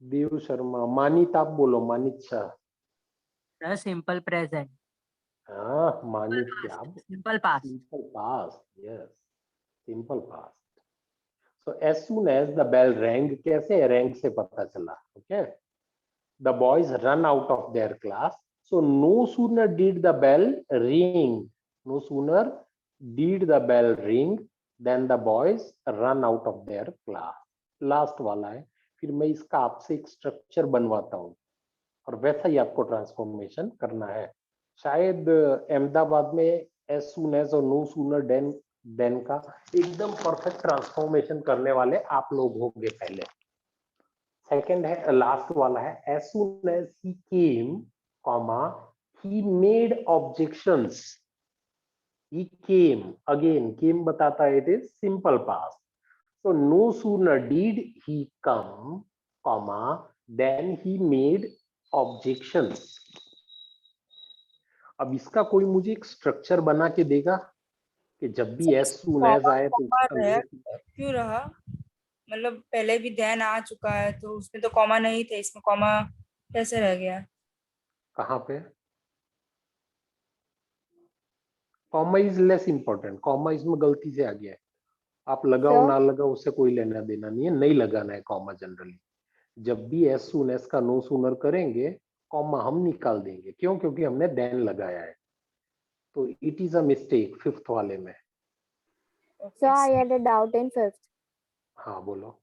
देव शर्मा, मानित आप बोलो, Manit Shah.
Sir simple present,
हाँ मानित क्या?
Simple pass.
Simple past, yes, simple past. So as soon as the bell rang, कैसे रैंग से पता चला? Okay, the boys run out of their class, so no sooner did the bell ring, no sooner did the bell ring then the boys run out of their class. Last वाला है। फिर मैं इसका आपसे एक स्ट्रक्चर बनवाता हूँ और वैसा ही आपको ट्रांसफॉर्मेशन करना है। शायद अहमदाबाद में एज सून एज और नो सूनर देन का एकदम परफेक्ट ट्रांसफॉर्मेशन करने वाले आप लोग होंगे पहले। सेकंड है, लास्ट वाला है, as soon as he came comma he made objections, he came, again came बताता है it is simple past. So no sooner did he come, comma, then he made objections. अब इसका कोई मुझे एक स्ट्रक्चर बना के देगा कि जब भी as soon as आए तो
कॉमा
उसका
रहा
no-
क्यों रहा? मतलब पहले भी देन आ चुका है तो उसमें तो कॉमा नहीं थे, इसमें कॉमा कैसे रह गया?
कहाँ पे? Comma is less important, comma इसमें गलती से आ गया है। आप लगाओ
Sir?
ना लगाओ उससे कोई लेना देना नहीं है, नहीं लगाना है कॉमा। जनरली जब भी as soon as का no sooner करेंगे कॉमा हम निकाल देंगे। क्यों? क्योंकि हमने then लगाया है। तो it is a mistake fifth वाले में।
Sir, I had a doubt in fifth.
हाँ बोलो।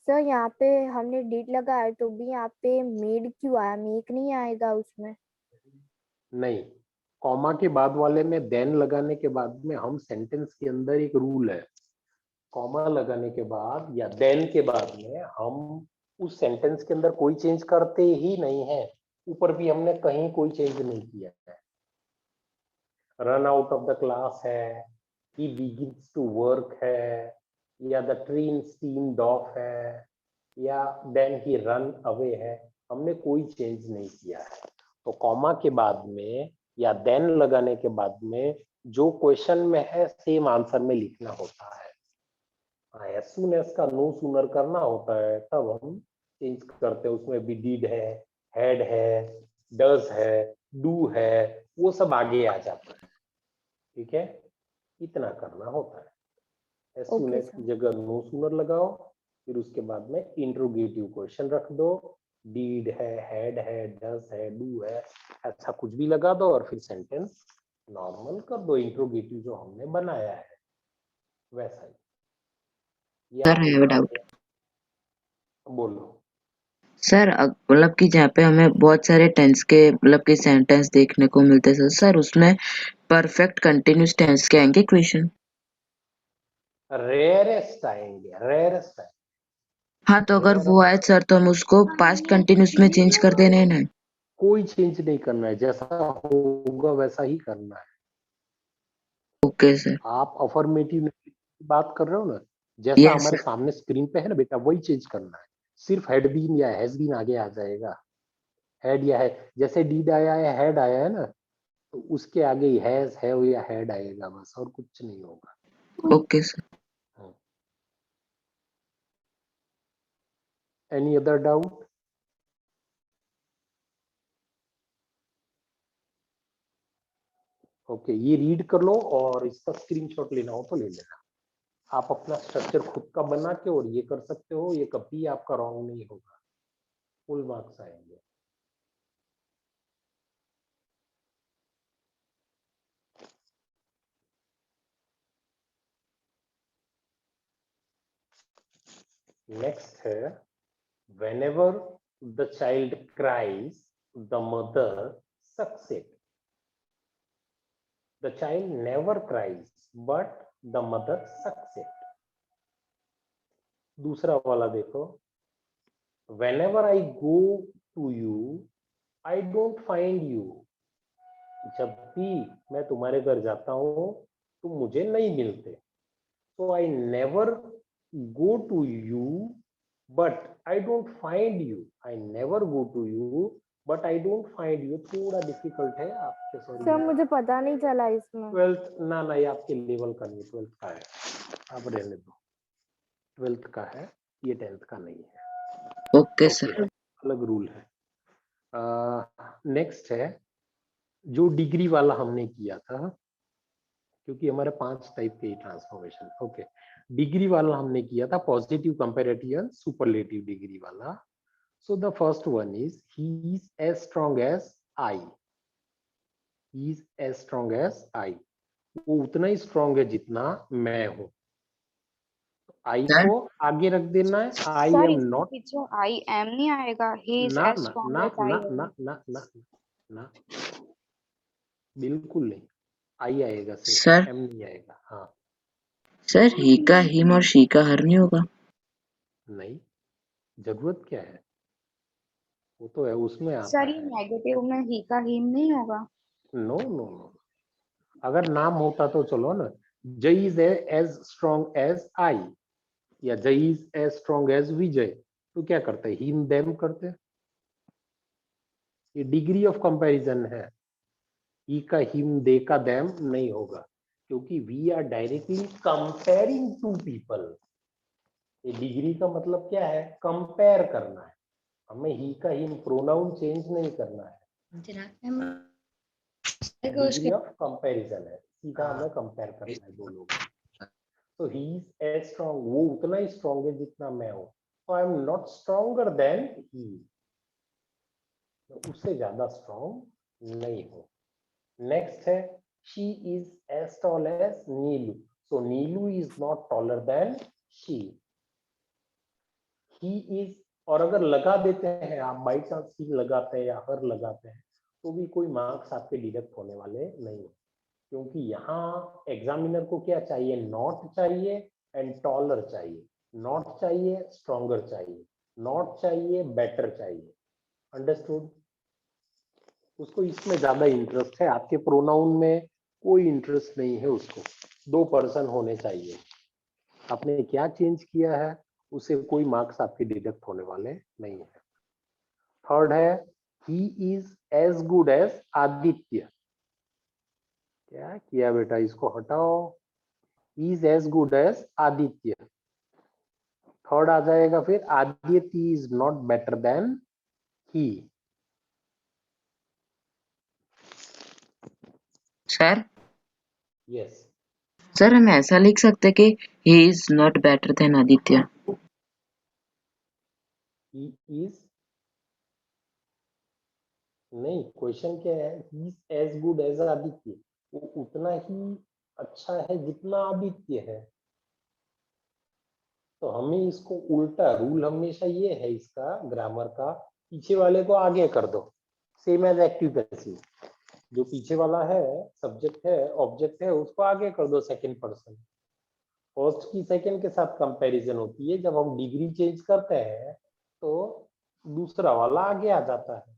सर यहाँ पे हमने डिड लगाया तो भी यहाँ पे मेड क्यों आया? मेक नहीं आएगा उसमें?
नहीं, कॉमा के बाद वाले में देन लगाने के बाद में हम सेंटेंस के अंदर एक रूल है, कॉमा लगाने के बाद या देन के बाद में हम उस सेंटेंस के अंदर कोई चेंज करते ही नहीं है। ऊपर भी हमने कहीं कोई चेंज नहीं किया है। Run out of the class है, ही बिगिंस टू वर्क है, या द ट्रेन स्टीम्ड ऑफ है, या देन ही रन अवे है, हमने कोई चेंज नहीं किया है। तो कॉमा के बाद में या देन लगाने के बाद में जो क्वेश्चन में है सेम आंसर में लिखना होता है। एज सून एज का नो सूनर करना होता है तब हम चेंज करते हैं। उसमें भी डिड है, हैड है, डज है, डू है, वो सब आगे आ जाता है। ठीक है, इतना करना होता है। As soon
Okay,
as
sir.
की जगह नो सूनर लगाओ, फिर उसके बाद में इंट्रोगेटिव क्वेश्चन रख दो, डीड है, हैड है, डज है, डू है, अच्छा कुछ भी लगा दो और फिर सेंटेंस नॉर्मल कर दो, इंट्रोगेटिव जो हमने बनाया है वैसा ही। ये
सर
आप
आई हैव
लोग
डाउट।
बोलो।
सर मतलब कि जहाँ पे हमें बहुत सारे टेंस के मतलब कि सेंटेंस देखने को मिलते हैं सर उसमें परफेक्ट कंटिन्यूस टेंस के आएंगे क्वेश्चन?
रेयरेस्ट आएंगे, रेयरेस्ट आएंगे।
हाँ तो अगर वो आए सर तो हम उसको पास्ट कंटिन्यूस में चेंज कर देना है ना?
कोई चेंज नहीं करना है, जैसा होगा वैसा ही करना है।
Okay sir.
आप अफर्मेटिव की बात कर रहे हो ना, जैसा
यस
हमारे
सर।
सामने स्क्रीन पे है ना बेटा, वही चेंज करना है। सिर्फ हैड बीन या हैज बीन आगे आ जाएगा। हैड या है, जैसे डीड आया है, हैड आया है ना, तो उसके आगे ही हैज है या हैड आएगा, बस और कुछ नहीं होगा।
Okay sir.
Any other doubt? Okay, ये रीड कर लो और इसका स्क्रीनशॉट लेना हो तो ले लेना। आप अपना स्ट्रक्चर खुद का बना के और ये कर सकते हो, ये कभी आपका रॉन्ग नहीं होगा, फुल मार्क्स आएंगे। नेक्स्ट है, whenever the child cries the mother sucks it. The child never cries but the mother sucks it. दूसरा वाला देखो, whenever I go to you I don't find you. जब भी मैं तुम्हारे घर जाता हूं तुम मुझे नहीं मिलते। So I never go to you but I don't find you. I never go to you but I don't find you। थोड़ा डिफिकल्ट है आपके,
सर
सॉरी।
मुझे पता नहीं चला इसमें।
12th ना ना, ये आपके लेवल का नहीं, 12th का है, आप रहने दो। 12th का है ये, 10th का नहीं है।
Okay sir.
अलग रूल है। नेक्स्ट है जो डिग्री वाला हमने किया था, क्योंकि हमारे 5 टाइप के ट्रांसफॉर्मेशन। ओके, डिग्री वाला हमने किया था पॉजिटिव कंपैरेटिव सुपरलेटिव डिग्री वाला। So the first one is he is as strong as I. He is as strong as I, वो उतना ही स्ट्रॉन्ग है जितना मैं हूं। I
sir?
को आगे रख देना है, आई
सर
एम
इसके
नॉट।
पीछे आई एम नहीं आएगा, ही इज
ना
एज
ना
स्ट्रॉन्ग
ना
एज आई
ना
एम।
ना ना ना ना, बिल्कुल नहीं। आई आएगा सिर्फ,
सर?
एम नहीं आएगा। हाँ,
सर ही का हिम और शी का हर नहीं होगा?
नहीं, जरूरत क्या है, वो तो है उसमें आता
सर ये
है।
नेगेटिव में ही का हिम नहीं होगा?
नो नो नो, अगर नाम होता तो चलो ना, Jay is as strong as I या Jay is as strong as Vijay, तो क्या करते हैं, हिम देम करते हैं। ये डिग्री ऑफ कंपैरिजन है, ही का हिम दे का देम नहीं होगा, क्योंकि we are directly comparing to people. ये डिग्री का मतलब क्या है, कंपेयर करना है, हमें ही का हिम प्रोनाउन चेंज नहीं करना है। डिग्री ऑफ कंपैरिजन है, सीधा हमें कंपेयर करना है दो लोगों। तो ही इज एज स्ट्रॉन्ग, वो उतना ही स्ट्रॉन्ग है जितना मैं हूं, तो I am not stronger than he, उससे ज्यादा स्ट्रॉन्ग नहीं हो। नेक्स्ट है she is as tall as Neelu, so Neelu is not taller than she. He is, और अगर लगा देते हैं आप, बाई चांस ही लगाते हैं या हर लगाते हैं, तो भी कोई मार्क्स आपके डिडक्ट होने वाले नहीं, क्योंकि यहाँ एग्जामिनर को क्या चाहिए, नॉट चाहिए एंड टॉलर चाहिए। नॉट चाहिए स्ट्रॉन्गर चाहिए, नॉट चाहिए बेटर चाहिए। अंडरस्टूड? उसको इसमें ज्यादा इंटरेस्ट है, आपके प्रोनाउन में कोई इंटरेस्ट नहीं है उसको। 2 पर्सन होने चाहिए, आपने क्या चेंज किया है उससे कोई मार्क्स आपके डिडक्ट होने वाले नहीं है। थर्ड है he is as good as Aditya. क्या किया बेटा, इसको हटाओ, is as good as Aditya. Third आ जाएगा फिर, Aditya is not better than he.
Sir?
Yes,
sir हम ऐसा लिख सकते कि he is not better than Aditya.
He is, नहीं, क्वेश्चन क्या है, he is as good as Aditya, वो उतना ही अच्छा है जितना आदित्य है। तो हमें इसको उल्टा, रूल हमेशा ये है इसका ग्रामर का, पीछे वाले को आगे कर दो, सेम एज एक्टिव पैसिव। जो पीछे वाला है, सब्जेक्ट है, ऑब्जेक्ट है, उसको आगे कर दो सेकंड पर्सन। फर्स्ट की सेकंड के साथ कंपैरिजन होती है, जब हम डिग्री चेंज करते हैं तो दूसरा वाला आगे आ जाता है।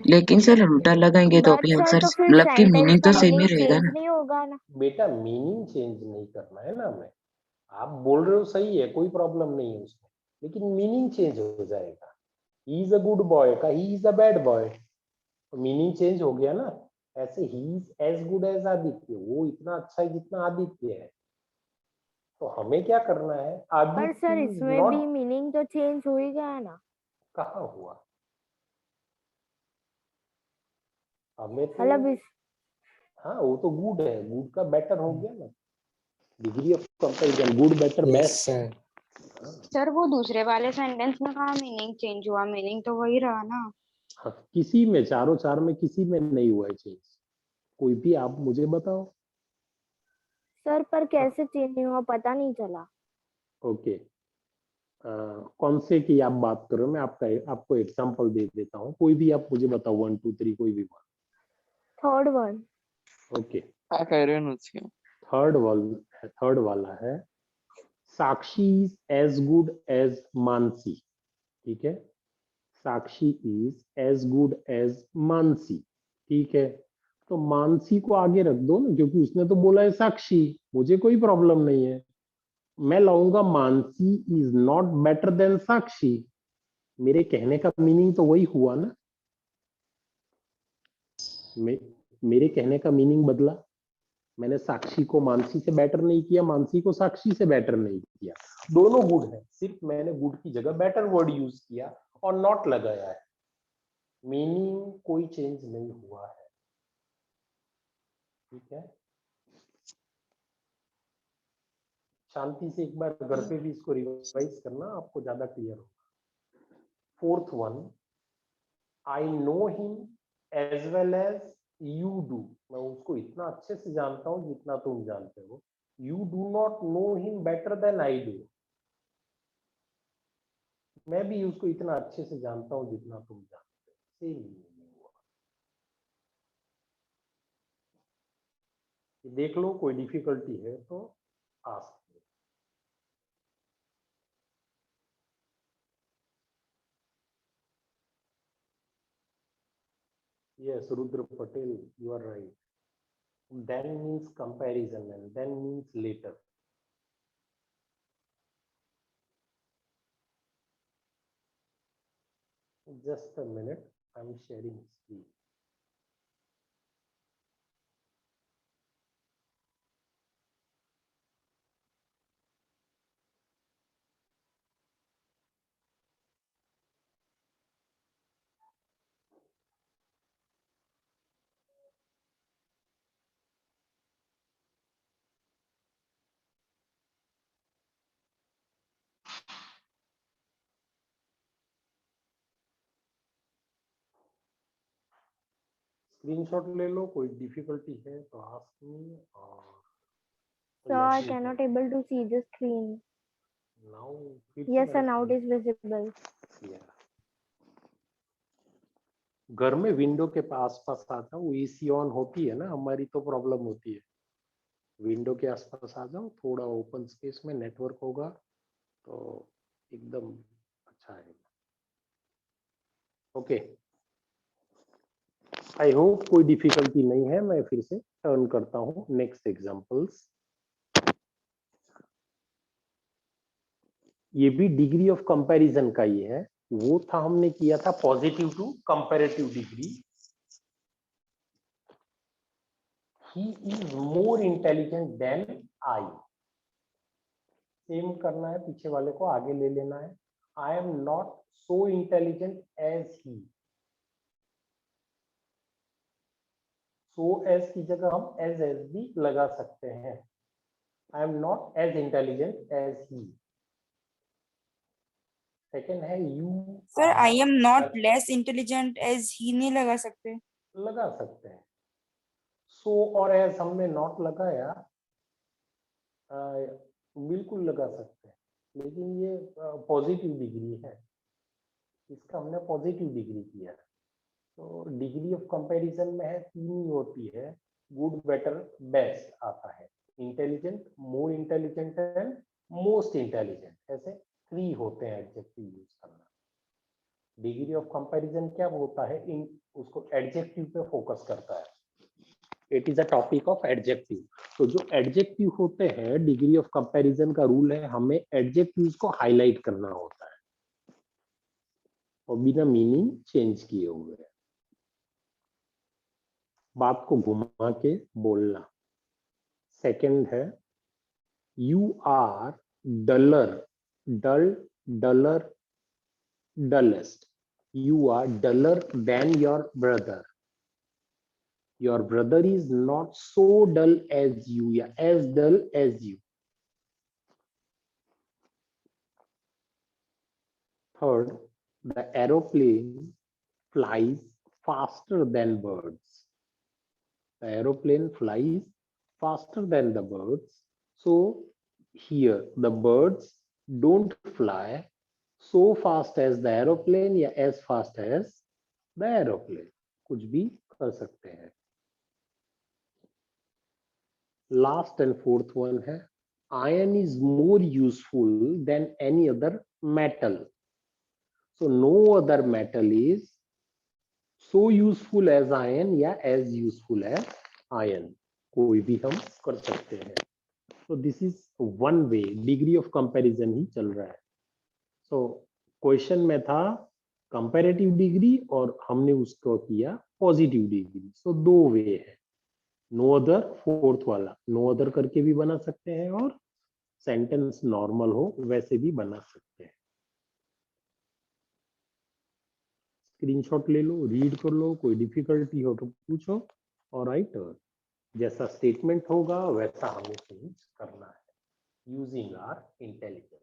लेकिन सर उल्टा लगाएंगे तो
बट
भी
सर
आंसर
तो फिर
मतलब कि
सेंटेंस
मीनिंग
का
तो सेम ही
मीनिंग
रहेगा
चेंज
ना।
नहीं होगा ना?
बेटा मीनिंग चेंज नहीं करना है ना हमें, आप बोल रहे हो सही है, कोई प्रॉब्लम नहीं है उसमें, लेकिन मीनिंग चेंज हो जाएगा। He is a good boy का he is a bad boy, तो मीनिंग चेंज हो गया ना। ऐसे he is as good as Aditya, वो इतना अच्छा है जितना आदित्य है। तो हमें क्या करना है,
पर
आदित्य
सर
इज
इसमें भी
नॉट,
मीनिंग तो चेंज हो ही गया ना?
कहाँ हुआ, हमें तो,
मतलब इस
हाँ वो तो गुड है, गुड का बेटर हो गया ना, degree of comparison, good better best.
Sir वो दूसरे वाले सेंटेंस में कहाँ मीनिंग चेंज हुआ, मीनिंग तो वही रहा ना।
हाँ, किसी में, चारों चार में किसी में नहीं हुआ है चेंज, कोई भी आप मुझे बताओ।
सर पर कैसे चेंज नहीं हुआ, पता नहीं चला।
ओके, कौन से की आप बात कर रहे हो, मैं आपको एग्जांपल दे देता हूँ, कोई भी आप मुझे बताओ, 1 2 3 कोई भी बात।
Third one.
ओके,
क्या कह रहे हो नुस्खे?
थर्ड वाला है Sakshi is as good as Mansi. ठीक है, Sakshi is as good as Mansi. ठीक है, तो मानसी को आगे रख दो ना, क्योंकि उसने तो बोला है साक्षी, मुझे कोई प्रॉब्लम नहीं है। मैं लाऊंगा Mansi is not better than Sakshi, मेरे कहने का मीनिंग तो वही हुआ ना, मेरे कहने का मीनिंग बदला। मैंने साक्षी को मानसी से बेटर नहीं किया, मानसी को साक्षी से बेटर नहीं किया, दोनों गुड है, सिर्फ मैंने गुड की जगह बेटर वर्ड यूज किया और नॉट लगाया है, मीनिंग कोई चेंज नहीं हुआ है। ठीक है, शांति से एक बार घर पे भी इसको रिवाइज करना, आपको ज्यादा क्लियर होगा। Fourth one, I know him as well as you do, मैं उसको इतना अच्छे से जानता हूं जितना तुम जानते हो। You do not know him better than I do, मैं भी उसको इतना अच्छे से जानता हूं जितना तुम जानते हो। सेम मीनिंग हुआ। देख लो कोई डिफिकल्टी है तो ask. Yes, Rudra Patel, you are right. Then means comparison and then means later. Just a minute, I'm sharing screen. Screenshot ले लो, कोई डिफिकल्टी है तो आस्क मी और
Sir, I cannot able to see the screen.
now
Yes, sir, now it is visible.
घर में window के पास पास आता हूँ, एसी ऑन होती है ना, हमारी तो प्रॉब्लम होती है। विंडो के आसपास आ जाओ, थोड़ा ओपन स्पेस में नेटवर्क होगा तो एकदम अच्छा है। ओके, आई होप कोई डिफिकल्टी नहीं है। मैं फिर से टर्न करता हूँ नेक्स्ट एग्जांपल्स। ये भी डिग्री ऑफ कंपैरिजन का ही है, वो था हमने किया था positive to comparative degree. He is more intelligent than I, same करना है, पीछे वाले को आगे ले लेना है। I am not so intelligent as he, so as की जगह हम एज भी लगा सकते हैं। I am not as intelligent as he. Second है you,
sir I am not less intelligent as he नहीं लगा सकते?
लगा सकते हैं। सो और एज हमने नॉट लगाया, बिल्कुल लगा सकते हैं, लेकिन ये पॉजिटिव डिग्री है, इसका हमने पॉजिटिव डिग्री किया है। तो डिग्री ऑफ कंपैरिजन में है, तीन ही होती है, गुड, बेटर, बेस्ट आता है। Intelligent, more intelligent and most intelligent, ऐसे 3 होते हैं एडजेक्टिव यूज करना। डिग्री ऑफ कंपैरिजन क्या होता है, इन उसको एडजेक्टिव पे फोकस करता है। It is a topic of adjective. तो जो एडजेक्टिव होते हैं, डिग्री ऑफ कंपैरिजन का रूल है, हमें एडजेक्टिव्स को हाईलाइट करना होता है और बिना मीनिंग चेंज किए हुए। बात को घुमा के बोलना। सेकंड है you are duller, dull, duller, dullest. You are duller than your brother. Your brother is not so dull as you, yeah, as dull as you. Third, the aeroplane flies faster than birds. The aeroplane flies faster than the birds. So here the birds don't fly so fast as the aeroplane या as fast as the aeroplane, कुछ भी कर सकते हैं। Last and fourth one है iron is more useful than any other metal. So no other metal is so useful as iron या as useful as iron, कोई भी हम कर सकते हैं। So this is one way, degree of comparison ही चल रहा है। So क्वेश्चन में था कंपैरेटिव डिग्री और हमने उसको किया पॉजिटिव डिग्री। So 2 वे है, नो अदर, फोर्थ वाला नो अदर करके भी बना सकते हैं और सेंटेंस नॉर्मल हो वैसे भी बना सकते हैं। स्क्रीनशॉट ले लो, रीड कर लो, कोई डिफिकल्टी हो तो पूछो और राइट जैसा स्टेटमेंट होगा वैसा हमें चेंज करना है using our intelligence.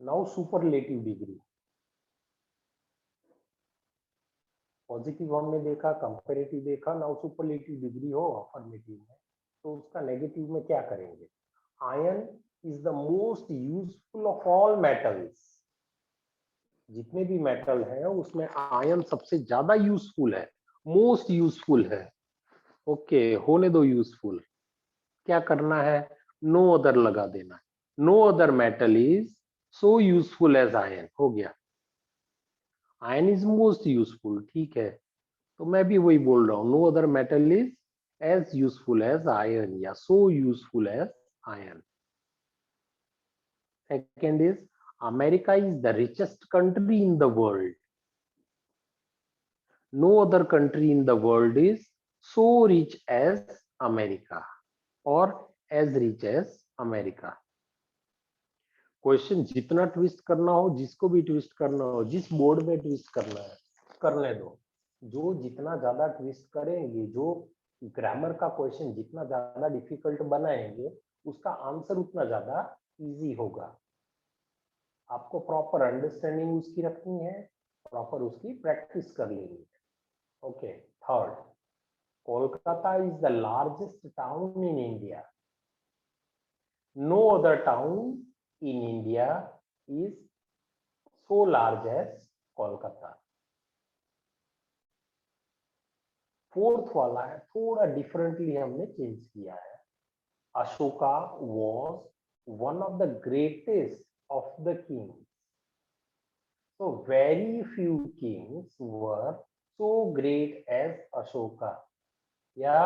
Now superlative degree. Positive हमने देखा, कंपैरेटिव देखा, नाउ सुपरलेटिव डिग्री हो अफर्मेटिव में तो उसका नेगेटिव में क्या करेंगे? Iron is the most useful of all metals. जितने भी मेटल है उसमें आयन सबसे ज्यादा यूजफुल है, मोस्ट यूजफुल है। ओके होने दो यूजफुल। क्या करना है? नो अदर लगा देना। No other metal is so useful as iron. हो गया, आयन इज मोस्ट यूजफुल। ठीक है, तो मैं भी वही बोल रहा हूं, no other metal is as useful as iron या so useful as iron. Second is America is the richest country in the world. No other country in the world is so rich as America or as rich as America. Question जितना twist करना हो, जिसको भी twist करना हो, जिस board में twist करना है करने दो। जो जितना ज्यादा ट्विस्ट करेंगे, जो ग्रामर का क्वेश्चन जितना ज्यादा डिफिकल्ट बनाएंगे, उसका आंसर उतना ज्यादा इजी होगा। आपको प्रॉपर अंडरस्टैंडिंग उसकी रखनी है, प्रॉपर उसकी प्रैक्टिस कर लेनी है। Okay, third, Kolkata is the largest town in India. No other town in India is so large as Kolkata. Fourth वाला है, थोड़ा डिफरेंटली हमने चेंज किया है। Ashoka was one of the greatest of the kings. So very few kings were so great as Ashoka. या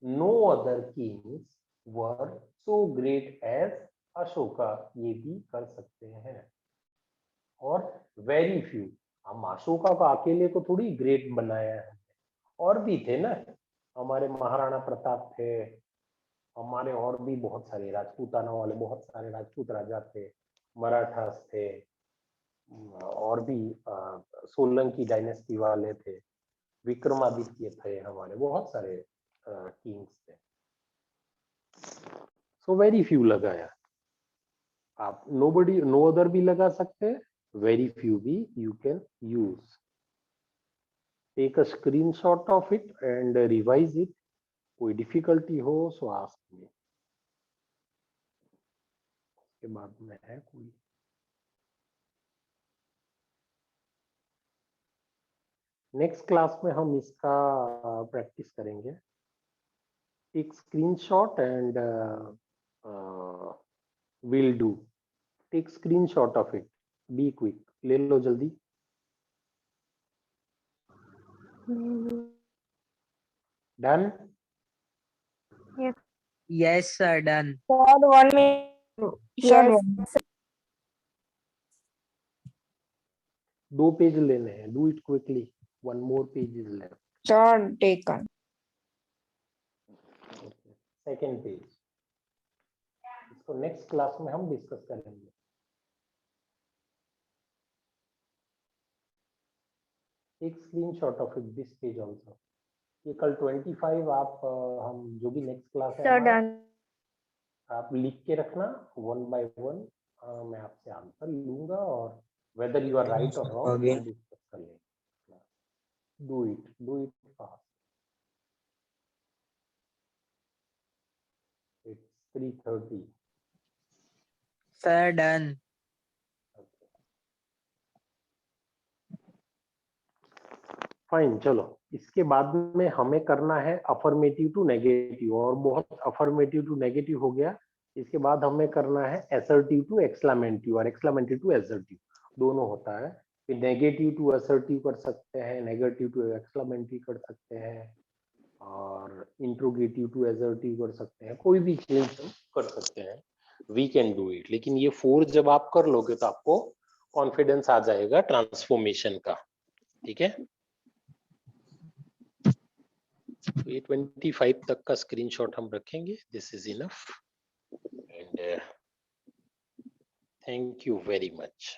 no other kings were so great as Ashoka, ये भी कर सकते हैं। और very few, हम अशोका को अकेले को थोड़ी ग्रेट बनाया है, और भी थे ना, हमारे महाराणा प्रताप थे, हमारे और भी बहुत सारे राजपूताना वाले बहुत सारे राजपूत राजा थे, मराठास थे, और भी सोलंकी डायनेस्टी वाले थे, विक्रमादित्य थे, हमारे बहुत सारे किंग्स थे। सो वेरी फ्यू लगाया। आप नोबडी नो अदर भी लगा सकते हैं, वेरी फ्यू भी you can use. Take a screenshot of it and revise it. कोई डिफिकल्टी हो सो आस्क मी। उसके बाद में है कोई नेक्स्ट क्लास में हम इसका प्रैक्टिस करेंगे। Take screenshot and will do. Take screenshot of it, be quick, ले लो जल्दी। Done?
Yes, sir. Done.
Sir, 1 minute.
Yes.
दो पेज लेने हैं, do it quickly, one more page is left.
Sir, taken.
Second page, इसको next class में हम discuss करेंगे। एक screenshot of it this page also. ये कल 25 आप हम जो भी नेक्स्ट क्लास है
Sir,
हमारा,
done.
आप लिख के रखना 1 by 1। मैं आपसे आंसर लूंगा और वेदर यू आर राइट और रॉन्ग हम डिस्कस कर लेंगे। Do it fast. It's 3:30।
Sir, done.
Fine, चलो इसके बाद में हमें करना है अफर्मेटिव टू नेगेटिव, और बहुत अफर्मेटिव टू नेगेटिव हो गया। इसके बाद हमें करना है असर्टिव टू एक्सक्लेमेटिव और एक्सक्लेमेटिव टू असर्टिव, दोनों होता है। फिर नेगेटिव टू असर्टिव कर सकते हैं, नेगेटिव टू एक्सक्लेमेटिव कर सकते हैं, और इंट्रोगेटिव टू एसर्टिव कर सकते हैं, कोई भी चेंज कर सकते हैं, वी कैन डू इट। लेकिन ये 4 जब आप कर लोगे तो आपको कॉन्फिडेंस आ जाएगा ट्रांसफॉर्मेशन का, ठीक है। तो ये 25 तक का स्क्रीनशॉट हम रखेंगे, this is enough and thank you very much.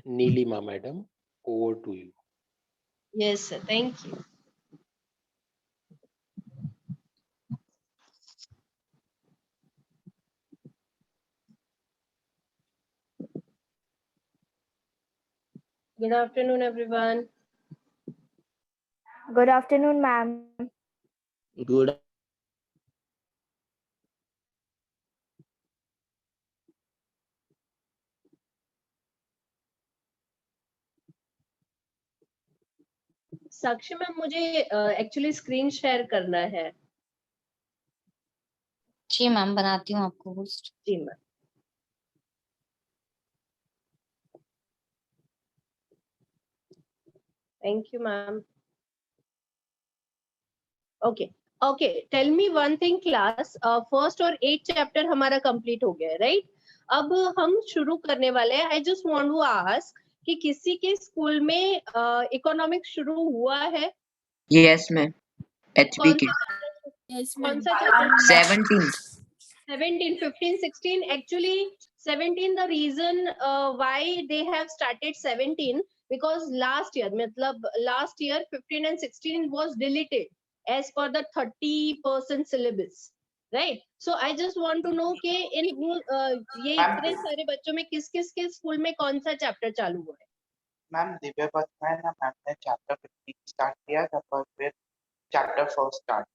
Neelima madam, over to you.
Yes, sir. Thank you. Good afternoon, everyone.
Good afternoon, ma'am.
Good.
Sakshi ma'am, मुझे एक्चुअली स्क्रीन शेयर करना है।
जी मैम, बनाती हूँ आपको होस्ट।
जी ma'am. Thank you ma'am. Okay okay, tell me one thing class, first और 8 chapter हमारा कंप्लीट हो गया है, राइट? अब हम शुरू करने वाले हैं। I just want to ask कि किसी के स्कूल में इकोनॉमिक्स शुरू हुआ है?
यस मैम, एचबी के
कौन सा chapter?
17
17, 15, 16. Actually, 17, the reason why they have started 17, because last year, matlab last year 15 and 16 was deleted as per the 30% syllabus, right? So I just want to know कि in ये इतने सारे बच्चों में किस किस के स्कूल में कौन सा चैप्टर चालू हुआ है?
मैम दिव्या पत्मा है ना, मैम ने चैप्टर 15 स्टार्ट किया था, पर फिर chapter 4 start.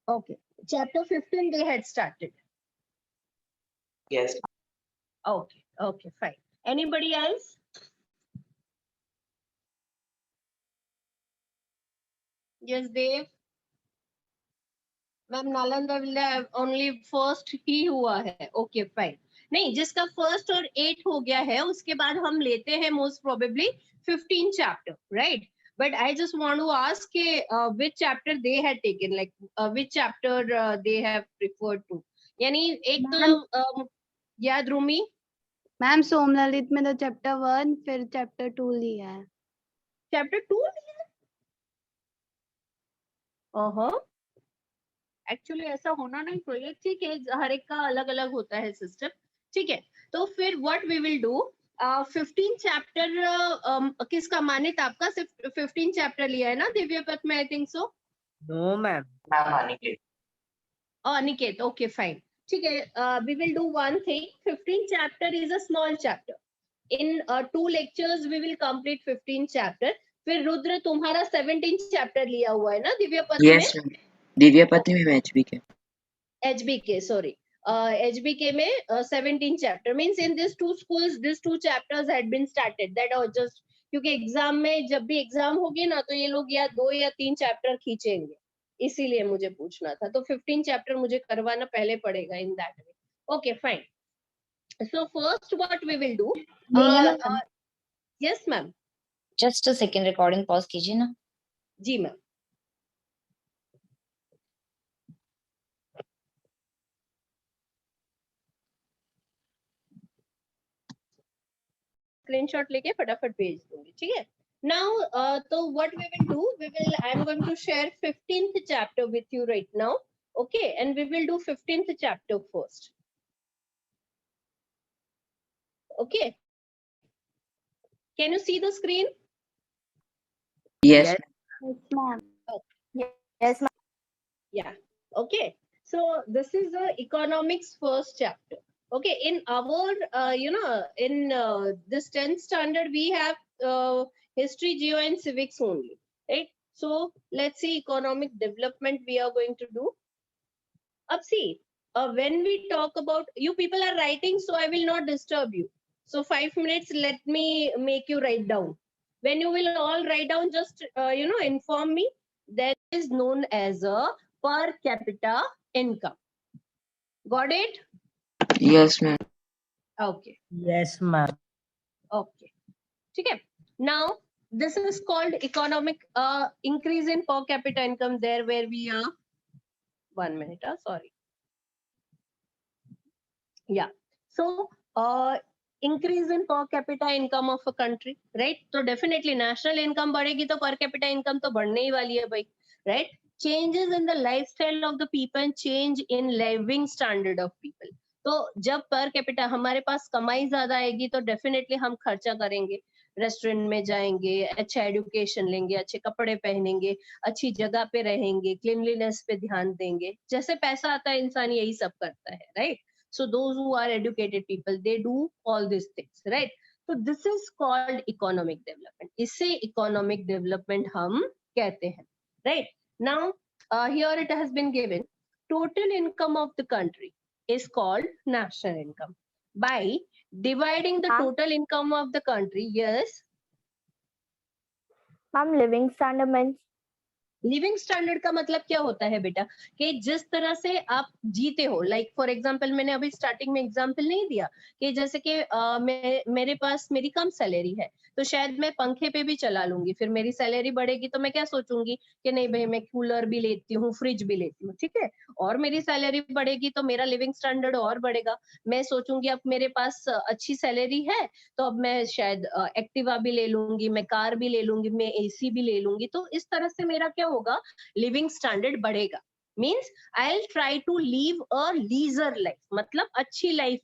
Okay, chapter 15 they had started.
Yes.
Okay, okay, fine. Anybody else? Yes, Dave. Ma'am Nalanda will only first ही हुआ है। Okay fine. नहीं, जिसका फर्स्ट और 8 हो गया है उसके बाद हम लेते हैं most probably 15 chapter, right? But I just want to ask के which chapter they had taken, like which chapter they have preferred to. यानी एक तो याद रूमी
मैम सोमललित में तो चैप्टर 1 फिर चैप्टर 2 लिया है।
चैप्टर 2 एक्चुअली ऐसा होना नहीं चाहिए, ठीक है, हर एक का अलग अलग होता है सिस्टम, ठीक है। तो फिर what we will do, 15 chapter किसका, मानित आपका सिर्फ 15 चैप्टर लिया है ना दिव्या पथ में? I think so.
No ma'am.
Ma'am Aniket.
Aniket, okay fine, ठीक है। We will do one thing, 15 chapter is a small chapter. In 2 lectures we will complete 15 chapter. फिर रुद्र तुम्हारा 17 चैप्टर लिया हुआ है ना दिव्या पथ में?
यस मैम, दिव्या पति में एचबी के
HBK, sorry, HBK में 17 chapter means in these 2 schools these 2 chapters had been started, that or just क्योंकि एग्जाम में जब भी एग्जाम होगी ना तो ये लोग या 2 या 3 चैप्टर खींचेंगे, इसीलिए मुझे पूछना था। तो 15 चैप्टर मुझे करवाना पहले पड़ेगा in that way. Okay fine, so first what we will do. Yes ma'am.
Just a second, recording pause कीजिए ना।
जी मैम। स्क्रीनशॉट लेके फटाफट भेज दूंगी, ठीक है। नाउ तो what we will do, I am going to share 15th chapter with you right now, okay, and we will do 15th chapter first, okay. Can you see the screen?
Yes
ma'am.
Yes, ma'am.
Yeah, okay. So this is the economics first chapter. Okay, in our in this 10th standard we have history, geo and civics only, right? So let's see economic development we are going to do. Up see, when we talk about, you people are writing, so I will not disturb you. So 5 minutes, let me make you write down. When you will all write down, just inform me. That is known as a per capita income. Got it?
Yes ma'am,
Okay.
Yes ma'am.
Okay. ठीक है. Now this is called economic increase in per capita income, there where we are. 1 minute, sorry. Yeah. So increase in per capita income of a country, right? So definitely national income बढ़ेगी तो per capita income तो बढ़ने ही वाली है भाई, right? Changes in the lifestyle of the people and change in living standard of people. तो जब per capita हमारे पास कमाई ज्यादा आएगी तो डेफिनेटली हम खर्चा करेंगे, रेस्टोरेंट में जाएंगे, अच्छा एजुकेशन लेंगे, अच्छे कपड़े पहनेंगे, अच्छी जगह पे रहेंगे, क्लीनलीनेस पे ध्यान देंगे. जैसे पैसा आता है इंसान यही सब करता है, right? So those who are educated people, they do all these things, right? So this is called economic development. इसे economic development हम कहते हैं, right? Now here it has been given, total income of the country is called national income. By dividing the total income of the country, yes.
Ma'am, living standard means?
Living standard का मतलब क्या होता है बेटा, कि जिस तरह से आप जीते हो, लाइक फॉर एग्जांपल मैंने अभी स्टार्टिंग में एग्जांपल नहीं दिया कि जैसे कि मेरे पास मेरी कम सैलरी है तो शायद मैं पंखे पे भी चला लूंगी, फिर मेरी सैलरी बढ़ेगी तो मैं क्या सोचूंगी कि नहीं भाई मैं कूलर भी लेती हूँ, फ्रिज भी लेती हूँ, ठीक है, और मेरी सैलरी बढ़ेगी तो मेरा लिविंग स्टैंडर्ड और बढ़ेगा. मैं सोचूंगी अब मेरे पास अच्छी सैलरी है तो अब मैं शायद एक्टिवा भी ले लूंगी, मैं कार भी ले लूंगी, मैं एसी भी ले लूंगी, तो इस तरह से मेरा क्या होगा, लिविंग स्टैंडर्ड बढ़ेगा. Means I will try to live a leisure life, मतलब अच्छी लाइफ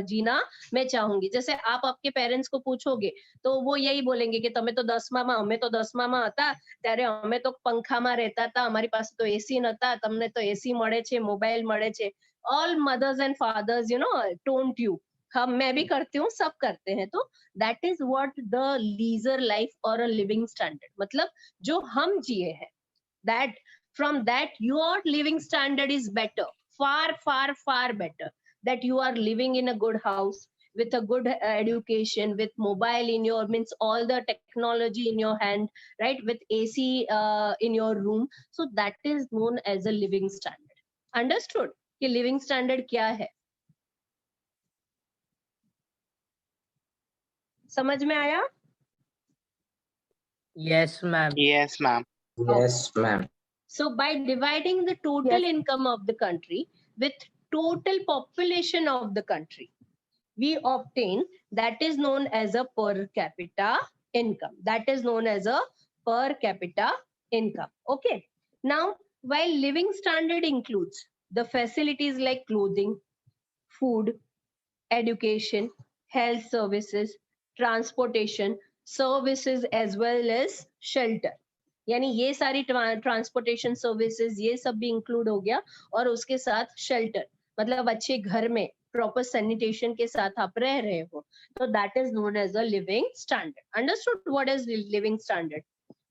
जीना मैं चाहूंगी. जैसे आप आपके पेरेंट्स को पूछोगे तो वो यही बोलेंगे कि તમે તો 10મામાં અમે તો 10મામાં હતા ત્યારે અમે તો પંખામાં રહેતા હતા, અમારી પાસે તો એસી નતા, તમને તો એસી મળે છે, મોબાઈલ મળે છે. All mothers and fathers, you know, don't you, हम मैं भी करती हूँ, सब करते हैं. तो that is what the leisure life और अ लिविंग स्टैंडर्ड, मतलब जो हम जिए हैं, that from that your living standard is better, far better, that you are living in a good house with a good education, with mobile in your, means all the technology in your hand, right, with AC in your room. So that is known as a living standard. Understood कि living standard क्या है? समझ में आया?
Yes, ma'am.
Yes, ma'am.
Yes, ma'am.
So by dividing the total
Yes.
income of the country with total population of the country, we obtain, that is known as a per capita income. That is known as a per capita income. Okay. Now, while living standard includes the facilities like clothing, food, education, health services, transportation, services as well as shelter. यानी ये सारी transportation services ये सब भी include हो गया, और उसके साथ शेल्टर, मतलब अच्छे घर में प्रॉपर सैनिटेशन के साथ आप रह रहे हो, तो that is known as a living standard. Understood what is living standard?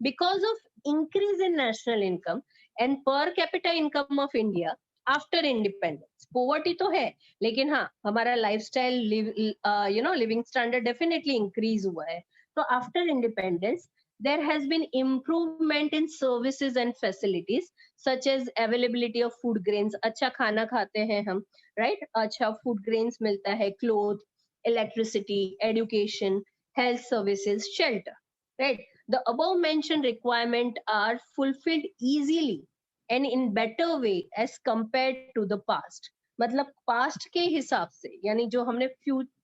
Because of increase in national income and per capita income of India after independence, poverty तो है लेकिन हाँ हमारा lifestyle you know living standard definitely increase हुआ है. तो after independence there has been improvement in services and facilities such as availability of food grains, अच्छा खाना खाते हैं हम, right, अच्छा food grains मिलता है, cloth, electricity, education, health services, shelter, right. The above mentioned requirement are fulfilled easily and in better way as compared to the past. मतलब past के हिसाब से, यानी जो हमने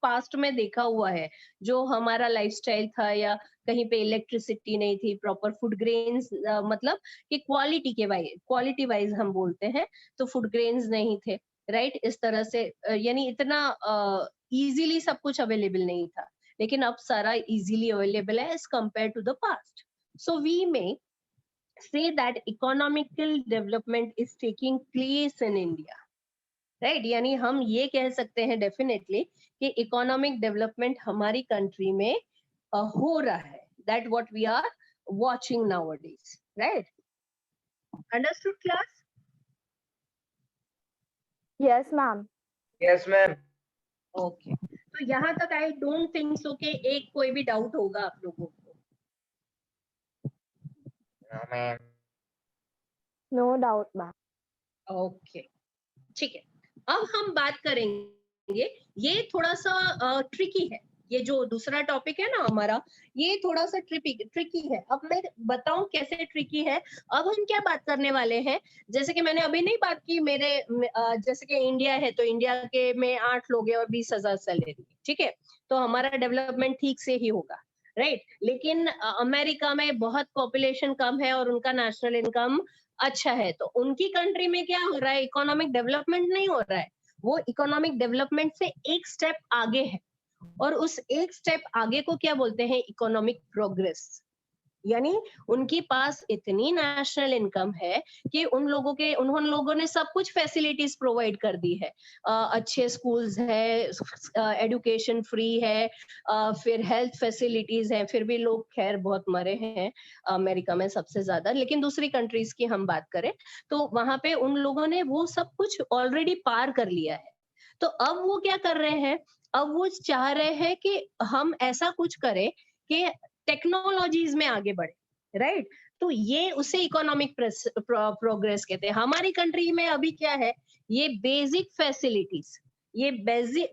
पास्ट में देखा हुआ है, जो हमारा लाइफस्टाइल था, या कहीं पे इलेक्ट्रिसिटी नहीं थी, प्रॉपर फूड ग्रेन्स, मतलब कि क्वालिटी वाइज हम बोलते हैं तो फूड ग्रेन्स नहीं थे, राइट, इस तरह से, यानी इतना इजीली सब कुछ अवेलेबल नहीं था, लेकिन अब सारा इजीली अवेलेबल है as compare to the past. So we may say that economical development is taking place in India, right, यानी हम ये कह सकते हैं डेफिनेटली कि इकोनॉमिक डेवलपमेंट हमारी कंट्री में हो रहा है. That what we are watching nowadays, right. Understood class?
Yes, ma'am.
Yes, ma'am.
Okay, तो यहाँ तक आई डोंट थिंक सो कि एक कोई भी डाउट होगा आप लोगों को.
No, ma'am.
No doubt, ma'am.
Okay, ठीक है. अब हम बात करेंगे, ये थोड़ा सा ट्रिकी है, ये जो दूसरा टॉपिक है ना हमारा, ये थोड़ा सा ट्रिकी है। अब मैं बताऊं कैसे ट्रिकी है। अब हम क्या बात करने वाले हैं, जैसे कि मैंने अभी नहीं बात की जैसे कि इंडिया है तो इंडिया के में 8 लोग हैं और 20,000 सैलरी, ठीक है, तो हमारा डेवलपमेंट ठीक से ही होगा, राइट। लेकिन अमेरिका में बहुत पॉपुलेशन कम है और उनका नेशनल इनकम अच्छा है, तो उनकी कंट्री में क्या हो रहा है, इकोनॉमिक डेवलपमेंट नहीं हो रहा है, वो इकोनॉमिक डेवलपमेंट से एक स्टेप आगे है। और उस एक स्टेप आगे को क्या बोलते हैं, इकोनॉमिक प्रोग्रेस। यानी उनके पास इतनी नेशनल इनकम है कि उन लोगों ने सब कुछ फैसिलिटीज प्रोवाइड कर दी है। अच्छे स्कूल्स है, एजुकेशन फ्री है, फिर हेल्थ फैसिलिटीज है। फिर भी लोग खैर बहुत मरे हैं अमेरिका में सबसे ज्यादा, लेकिन दूसरी कंट्रीज की हम बात करें तो वहां पे उन लोगों ने वो सब कुछ ऑलरेडी पार कर लिया है। तो अब वो क्या कर रहे हैं, अब वो चाह रहे हैं कि हम ऐसा कुछ करें कि टेक्नोलॉजीज में आगे बढ़े, राइट। तो ये उसे इकोनॉमिक प्रोग्रेस कहते हैं। हमारी कंट्री में अभी क्या है, ये बेसिक फैसिलिटीज, ये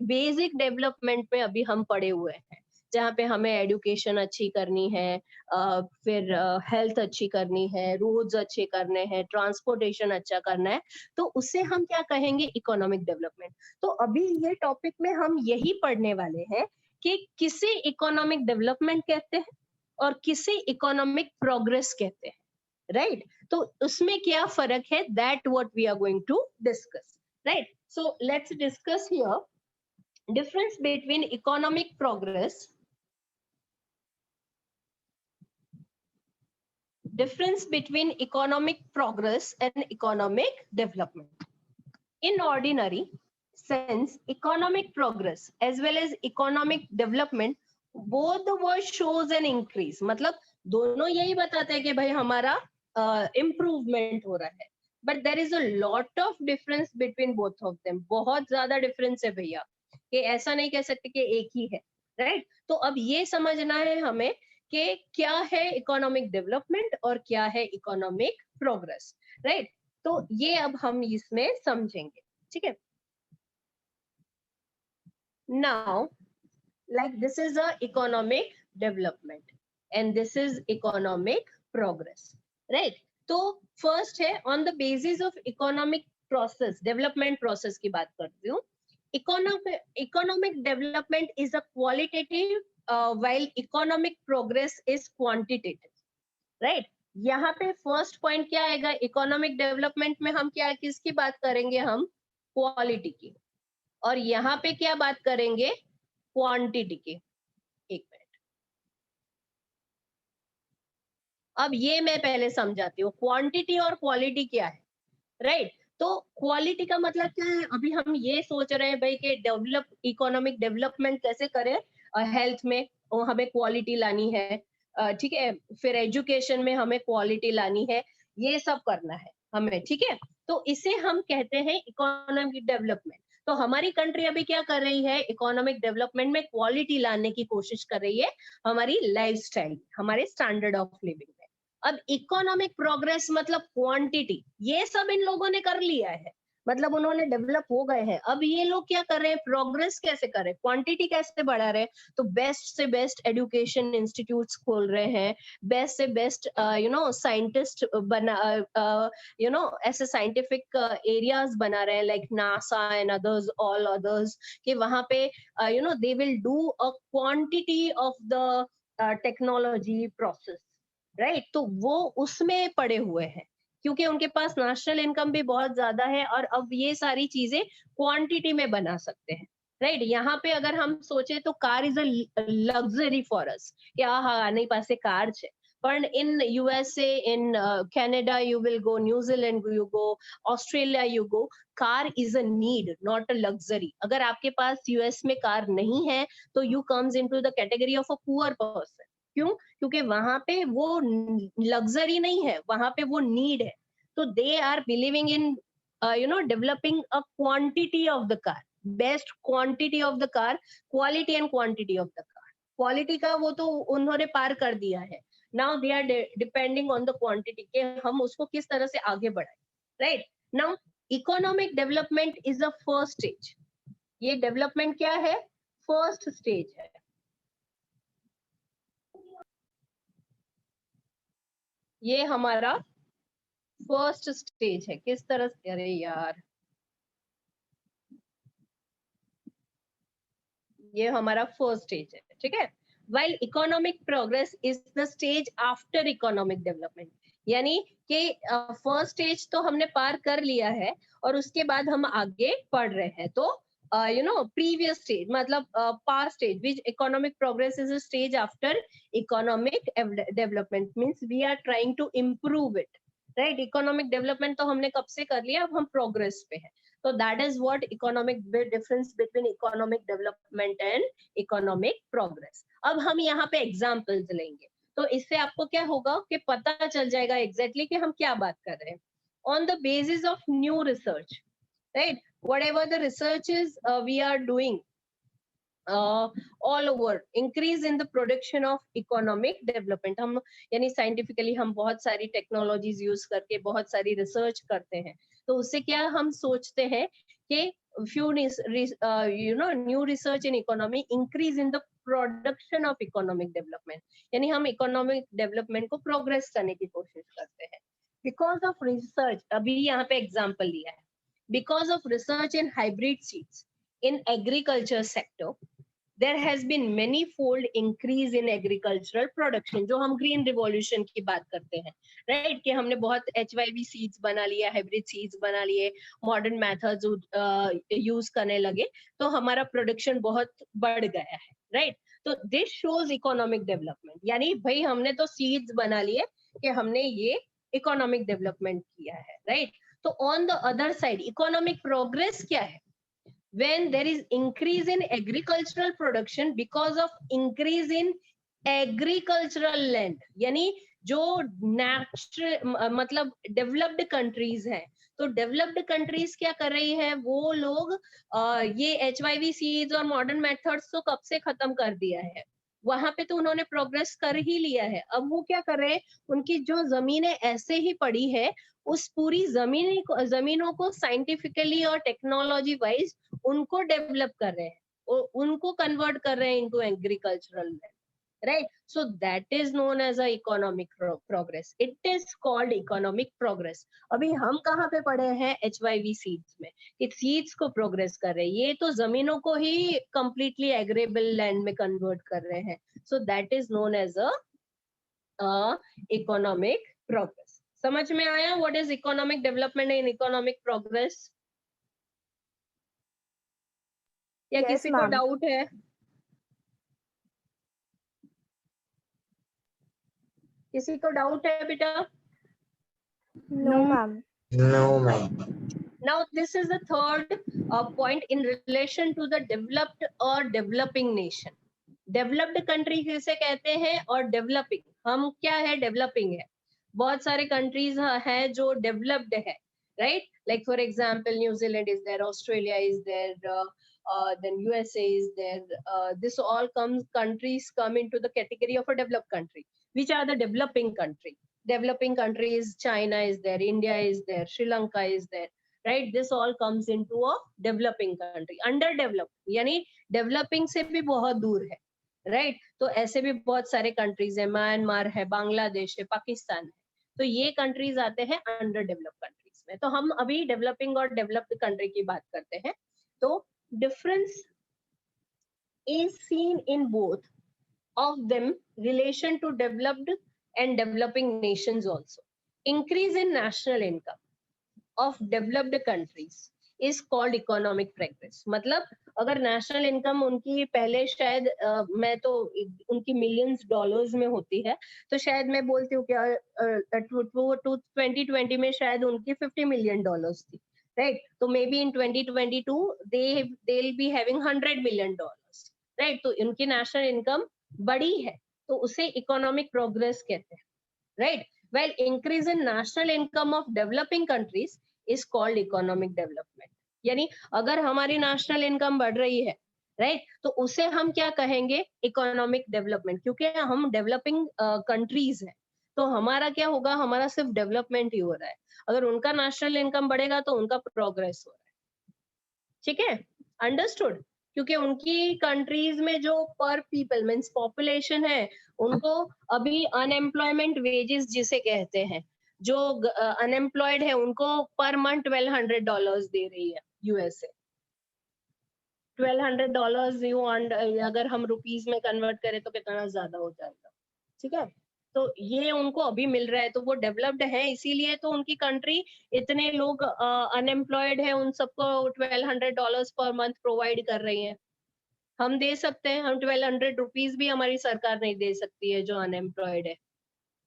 बेसिक डेवलपमेंट में अभी हम पड़े हुए हैं, जहाँ पे हमें एजुकेशन अच्छी करनी है, फिर हेल्थ अच्छी करनी है, रोड्स अच्छे करने हैं, ट्रांसपोर्टेशन अच्छा करना है, तो उससे हम क्या कहेंगे, इकोनॉमिक डेवलपमेंट। तो अभी ये टॉपिक में हम यही पढ़ने वाले हैं कि किसे इकोनॉमिक डेवलपमेंट कहते हैं और किसे इकोनॉमिक प्रोग्रेस कहते हैं, राइट। तो उसमें क्या फर्क है, that what we are going to discuss, right. So let's discuss here difference between economic progress, difference between economic progress and economic development. In ordinary sense, economic progress as well as economic development, both the word shows an increase. मतलब दोनों यही बताते हैं कि भाई हमारा improvement हो रहा है, but there is a lot of difference between both of them. बहुत ज्यादा difference है भैया, कि ऐसा नहीं कह सकते कि एक ही है, right? तो अब ये समझना है हमें कि क्या है इकोनॉमिक डेवलपमेंट और क्या है इकोनॉमिक प्रोग्रेस, राइट। तो ये अब हम इसमें समझेंगे, ठीक है। Now like this is a economic development and this is economic progress, right. तो फर्स्ट है on the basis of economic process, development process की बात करती हूँ। Economic development is a qualitative while economic progress is quantitative, right? यहाँ पे first point क्या आएगा, इकोनॉमिक डेवलपमेंट में हम क्या किसकी बात करेंगे, हम क्वालिटी की, और यहाँ पे क्या बात करेंगे, क्वांटिटी की। एक मिनट, अब ये मैं पहले समझाती हूँ, क्वांटिटी और क्वालिटी क्या है, राइट। तो क्वालिटी का मतलब क्या है, अभी हम ये सोच रहे हैं भाई कि इकोनॉमिक डेवलपमेंट कैसे करें, हेल्थ में हमें क्वालिटी लानी है, ठीक है, फिर एजुकेशन में हमें क्वालिटी लानी है, ये सब करना है हमें, ठीक है। तो इसे हम कहते हैं इकोनॉमिक डेवलपमेंट। तो हमारी कंट्री अभी क्या कर रही है, इकोनॉमिक डेवलपमेंट में क्वालिटी लाने की कोशिश कर रही है, हमारी लाइफस्टाइल, हमारे स्टैंडर्ड ऑफ लिविंग में। अब इकोनॉमिक प्रोग्रेस मतलब क्वांटिटी, ये सब इन लोगों ने कर लिया है, मतलब उन्होंने डेवलप हो गए हैं। अब ये लोग क्या कर रहे हैं, प्रोग्रेस कैसे कर रहे हैं, क्वांटिटी कैसे बढ़ा रहे हैं, तो बेस्ट से बेस्ट एजुकेशन इंस्टीट्यूट्स खोल रहे हैं, बेस्ट से बेस्ट साइंटिस्ट बना, ऐसे साइंटिफिक एरियाज बना रहे हैं, like NASA and others, all others, कि वहां पे they will do a quantity of the technology process, right. तो वो उसमें पड़े हुए हैं क्योंकि उनके पास नेशनल इनकम भी बहुत ज्यादा है, और अब ये सारी चीजें क्वांटिटी में बना सकते हैं, राइट। यहाँ पे अगर हम सोचे तो car is a luxury for us, क्या आने पास कार है, पर in USA, in Canada you will go, New Zealand you go, Australia you go, car is a need not a luxury. अगर आपके पास यूएस में कार नहीं है तो you comes into the category of a poor person. क्यों? क्योंकि वहां पे वो लग्जरी नहीं है, वहां पे वो नीड है। तो they are believing in developing a quantity of the car, best quantity of the car, quality and quantity of the car. Quality का वो तो उन्होंने पार कर दिया है, now they are depending on the quantity के हम उसको किस तरह से आगे बढ़ाएं, right. Now economic development is a first stage. ये डेवलपमेंट क्या है, फर्स्ट स्टेज है, ये हमारा फर्स्ट स्टेज है। किस तरह से, अरे यार, ये हमारा फर्स्ट स्टेज है, ठीक है। While economic progress is the stage after economic development, यानी कि फर्स्ट स्टेज तो हमने पार कर लिया है और उसके बाद हम आगे बढ़ रहे हैं। तो previous stage मतलब past stage, which economic progress is a stage after economic development, means we are trying to improve it, right? Economic development तो हमने कब से कर लिया, अब हम progress पे हैं। तो that is what economic difference between economic development and economic progress. अब हम यहाँ पे examples लेंगे, तो इससे आपको क्या होगा कि पता चल जाएगा exactly कि हम क्या बात कर रहे हैं। On the basis of new research, right? Whatever the researches we are doing all over, increase in the production of economic development, हम यानी scientifically हम बहुत सारी technologies use करके बहुत सारी research करते हैं, तो उससे क्या हम सोचते हैं कि few new research in economy increase in the production of economic development, यानी हम economic development को progress करने की कोशिश करते हैं। Because of research, अभी यहाँ पे example लिया है, because of research in hybrid seeds in agriculture sector, there has been many-fold increase in agricultural production, जो हम green revolution की बात करते हैं, right? कि हमने बहुत HYV seeds बना लिया, hybrid seeds बना लिए, modern methods use करने लगे, तो हमारा production बहुत बढ़ गया है, right? तो this shows economic development, यानी भाई हमने तो seeds बना लिए कि हमने ये economic development किया है, right? तो on the other side, economic progress क्या है? When there is increase in agricultural production because of increase in agricultural land, यानी जो natural मतलब developed countries हैं, तो developed countries क्या कर रही है, वो लोग ये HYV seeds और modern methods तो कब से खत्म कर दिया है, वहां पे तो उन्होंने प्रोग्रेस कर ही लिया है। अब वो क्या कर रहे हैं, उनकी जो जमीनें ऐसे ही पड़ी है, उस पूरी जमीनों को साइंटिफिकली और टेक्नोलॉजी वाइज उनको डेवलप कर रहे हैं, उनको कन्वर्ट कर रहे हैं into agricultural land, right? So that is known as a economic progress. It is called economic progress. अभी हम कहाँ पे पड़े हैं, HYV seeds में, कि seeds को progress कर रहे हैं, ये तो जमीनों को ही completely agreeable land में convert कर रहे हैं, so that is known as a economic progress. समझ में आया what is economic development and economic progress? या
Yes,
किसी को
ma'am.
डाउट है? किसी को डाउट है बेटा?
No, ma'am.
No, ma'am.
Now this is the third point in relation to the developed or developing nation. Developed country किसे कहते हैं और developing, हम क्या है, developing है। बहुत सारे countries हैं जो developed है, right? Like for example, New Zealand is there, Australia is there, then USA is there. This all countries come into the category of a developed country. Which are the developing country? Developing countries, China is there, India is there, Sri Lanka is there, right? This all comes into a developing country. Underdeveloped यानी developing से भी बहुत दूर है, right? तो ऐसे भी बहुत सारे countries है, म्यांमार है, बांग्लादेश है, पाकिस्तान है, तो ये countries आते हैं underdeveloped countries में। तो हम अभी developing और developed country की बात करते हैं। तो difference is seen in both of them relation to developed and developing nations also. Increase in national income of developed countries is called economic progress. मतलब अगर national income उनकी पहले शायद मैं तो उनकी millions dollars में होती है, तो शायद मैं बोलती हूँ कि 2020 में शायद उनकी $50 million थी, right? तो maybe in 2022 they'll be having $100 million, right? तो उनकी national income बड़ी है, तो उसे इकोनॉमिक प्रोग्रेस कहते हैं, right? While increase in national income of developing countries is called economic development. यानी अगर हमारी नेशनल इनकम बढ़ रही है, राइट, तो उसे हम क्या कहेंगे, इकोनॉमिक डेवलपमेंट, क्योंकि हम डेवलपिंग कंट्रीज हैं, तो हमारा क्या होगा, हमारा सिर्फ डेवलपमेंट ही हो रहा है। अगर उनका नेशनल इनकम बढ़ेगा तो उनका प्रोग्रेस हो रहा है, ठीक है? अंडरस्टूड? क्योंकि उनकी कंट्रीज में जो पर पीपल मीन्स पॉपुलेशन है, उनको अभी अनएम्प्लॉयमेंट वेजेस जिसे कहते हैं, जो अनएम्प्लॉयड है उनको पर मंथ $1200 दे रही है यूएसए। $1200 यू अगर हम रुपीस में कन्वर्ट करें तो कितना ज्यादा हो जाएगा, ठीक है। तो ये उनको अभी मिल रहा है, तो वो डेवलप्ड है, इसीलिए तो उनकी कंट्री इतने लोग अनएम्प्लॉयड है, उन सबको $1200 पर मंथ प्रोवाइड कर रही है। हम दे सकते हैं, हम 1200 रुपीज भी हमारी सरकार नहीं दे सकती है जो अनएम्प्लॉयड है।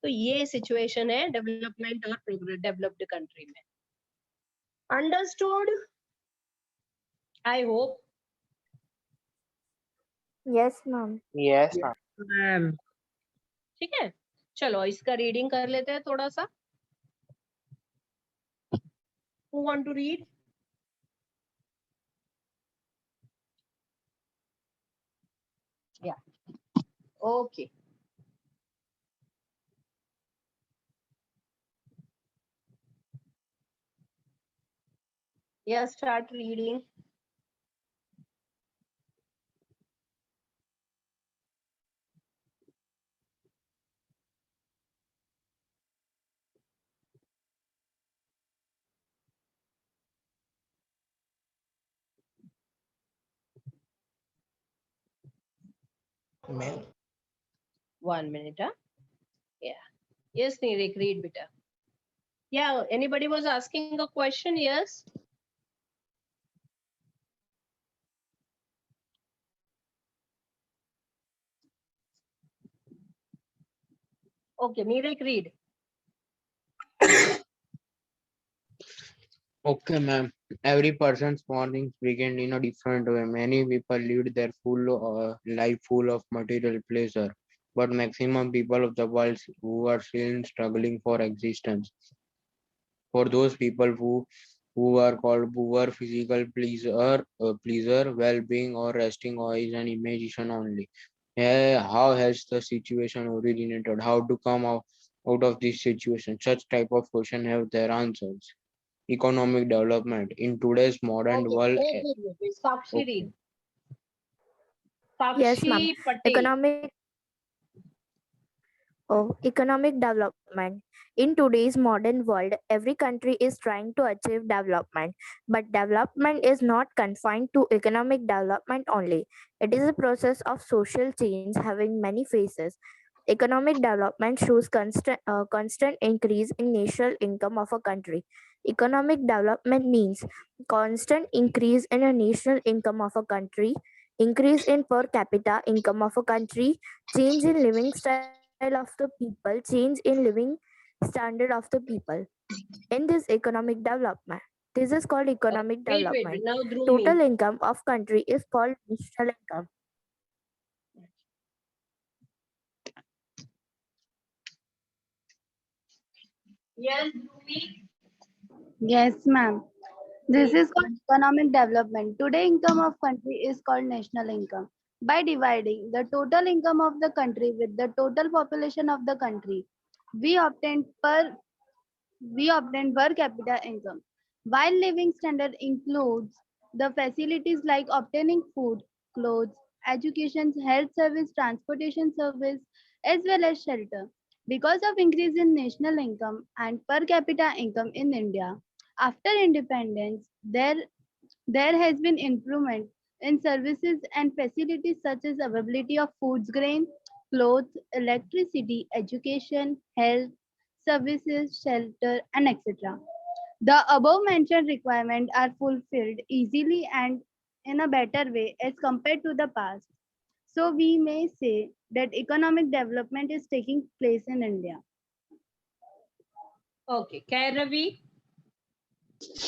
तो ये सिचुएशन है डेवलपमेंट और प्रोग्रेस डेवलप्ड कंट्री में। Understood? I hope.
Yes ma'am.
Yes, ma'am.
Ma'am.
ठीक है, चलो इसका रीडिंग कर लेते हैं थोड़ा सा। Who want to read? Yeah. Okay. Yeah, start reading.
Ma'am.
1 minute, huh? Yeah. Yes, Nirik, read beta. Yeah, anybody was asking a question? Yes. Okay, Nirik, read.
Okay, ma'am. Every person's mornings begin in a different way. Many people lead their life full of material pleasure, but maximum people of the world who are still struggling for existence. For those people who are called poor, physical pleasure, well-being, or resting or is an imagination only. How has the situation originated? How to come out of this situation? Such type of question have their answers. Economic development in today's modern
Okay,
world.
Sakshi,
Okay.
read.
Yes, ma'am.
Sakshi Patel.
Economic development. In today's modern world, every country is trying to achieve development, but development is not confined to economic development only. It is a process of social change having many phases. Economic development shows constant increase in national income of a country. Economic development means constant increase in a national income of a country, increase in per capita income of a country, change in living style of the people, change in living standard of the people. In this economic development, this is called economic
Wait,
development.
now Dhruv
Total income of country is called national income.
Yes, Dhruvi.
Yes, ma'am. This is called economic development. Today, income of country is called national income. By dividing the total income of the country with the total population of the country, we obtain per capita income. While living standard includes the facilities like obtaining food, clothes, education, health service, transportation service, as well as shelter. Because of increase in national income and per capita income in India, after independence, there has been improvement in services and facilities such as availability of foods, grain, clothes, electricity, education, health, services, shelter, and etc. The above mentioned requirements are fulfilled easily and in a better way as compared to the past. So we may say that economic development is taking place in India.
Okay, Kairavi.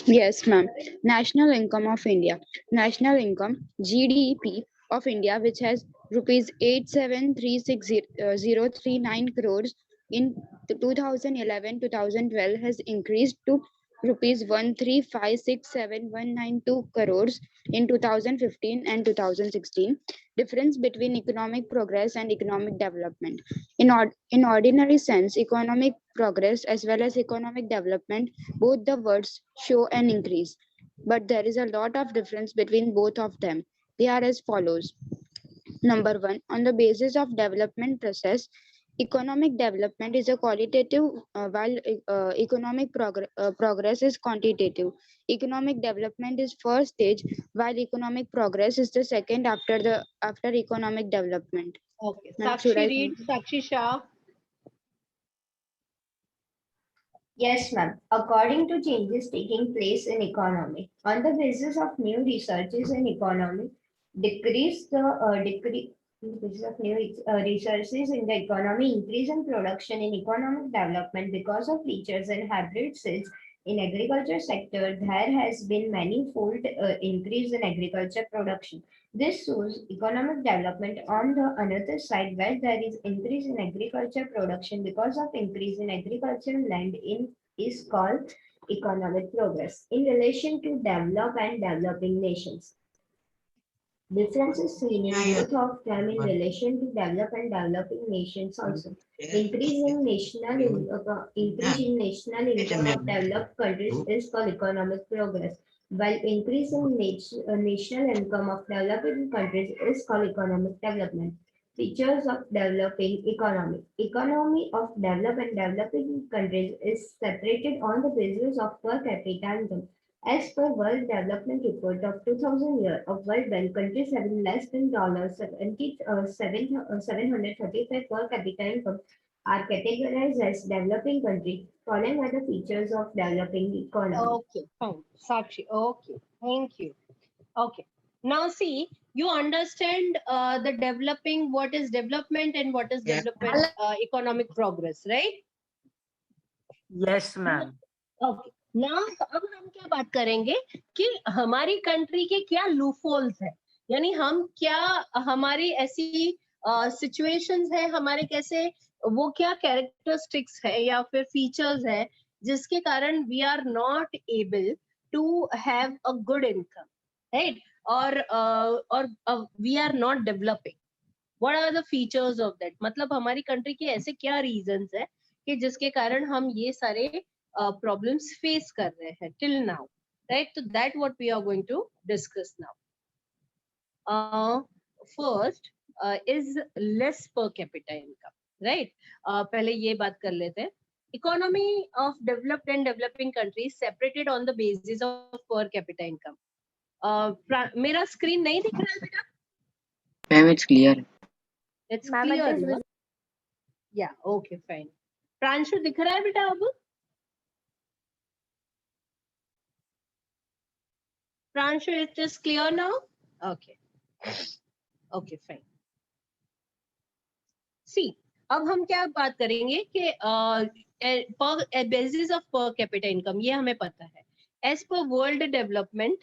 Yes, ma'am. National income of India. National income, GDP of India, which has rupees 8736,039 crores in 2011-2012, has increased to rupees 13567,192 crores in 2015 and 2016. Difference between economic progress and economic development. In ordinary sense, economic progress as well as economic development, both the words show an increase, but there is a lot of difference between both of them. They are as follows. Number one, on the basis of development process, economic development is a qualitative while economic progress is quantitative. Economic development is first stage while economic progress is the second after economic development.
Okay,
Ma'am, should
Sakshi
I
read, Sakshi Shah.
Yes, ma'am. According to changes taking place in economy, on the basis of new researches in economy, decrease the basis of new resources in the economy, increase in production in economic development because of features and hybrid cells in agriculture sector, there has been manifold increase in agriculture production. This shows economic development on the another side where there is increase in agriculture production because of increase in agricultural land in is called economic progress. In relation to developed and developing nations, differences seen in both of them in relation to developed and developing nations also. Increase in national income of developed countries is called economic progress, while increase in national income of developing countries is called economic development. Features of developing economy. Economy of developed and developing countries is separated on the basis of per capita income. As per World Development Report of 2000 year of World Bank, countries having less than $735 per capita income are categorized as developing countries, followed by the features of developing economy.
Okay, fine. Sakshi, okay, thank you. Okay, now see, you understand the developing, what is development and what is development economic progress, right?
Yes, ma'am.
Okay. Now अब हम क्या बात करेंगे कि हमारी country के क्या लूफोल्स है, यानी हम क्या हमारी ऐसी सिचुएशंस है, हमारे कैसे वो क्या कैरेक्टरिस्टिक्स है या फिर फीचर्स है जिसके कारण we are not able to have a good income, right, और we are not developing. What are the features of that, मतलब हमारी कंट्री के ऐसे क्या रीजंस है कि जिसके कारण हम ये सारे problems face कर रहे हैं till now, right? So that what we are going to discuss now. First is less per capita income, right? पहले ये बात कर लेते हैं. Economy of developed and developing countries separated on the basis of per capita income. मेरा screen नहीं दिख रहा है बेटा?
Ma'am, it's clear.
It's clear. Yeah, okay, fine. Pranshu दिख रहा है बेटा अब? Pranshu, it is clear now? Okay. Okay, fine. See, अब हम क्या बात करेंगे कि basis of per capita income, ये हमें पता है. As per World Development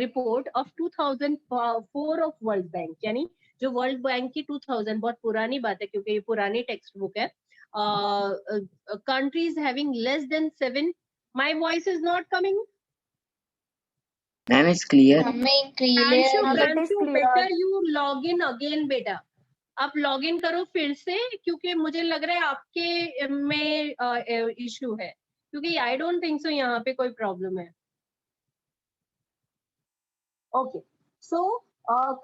Report of 2004 of World Bank, यानी जो World Bank की 2000, बहुत पुरानी बात है क्योंकि ये पुरानी टेक्स्ट बुक है. Countries having less than 7. My voice is not coming.
Ma'am, it's clear.
Pranshu, better you log in again बेटा. आप लॉग इन करो फिर से, क्योंकि मुझे लग रहा है आपके में इशू है, क्योंकि आई डोंट थिंक सो यहाँ पे कोई प्रॉब्लम है. Okay, so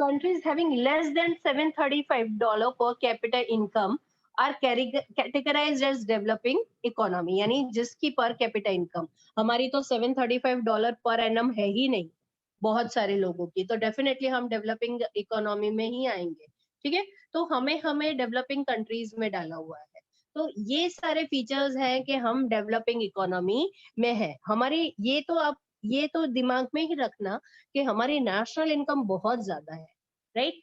countries having less than $735 per capita income are categorized as developing economy, यानी जिसकी per capita income, हमारी तो $735 per annum है ही नहीं बहुत सारे लोगों की, तो डेफिनेटली हम डेवलपिंग इकोनॉमी में ही आएंगे. ठीक है, तो हमें डेवलपिंग कंट्रीज में डाला हुआ है. तो ये सारे फीचर्स हैं कि हम डेवलपिंग इकोनॉमी में है. हमारी ये तो आप ये तो दिमाग में ही रखना कि हमारी नेशनल इनकम बहुत ज्यादा है, राइट.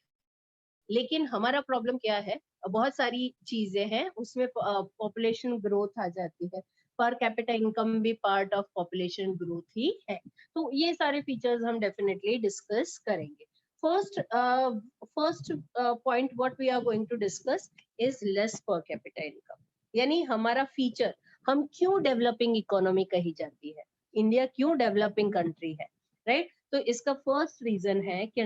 लेकिन हमारा प्रॉब्लम क्या है, बहुत सारी चीजें हैं उसमें पॉपुलेशन ग्रोथ आ जाती है. पर कैपिटा इनकम भी पार्ट ऑफ पॉपुलेशन ग्रोथ ही है. तो ये सारे फीचर्स हम डेफिनेटली डिस्कस करेंगे. First point what we are going to discuss is less per capita income, यानी हमारा फीचर, हम क्यों डेवलपिंग इकोनॉमी कही जाती है, इंडिया क्यों डेवलपिंग कंट्री है, राइट. तो इसका फर्स्ट रीजन है कि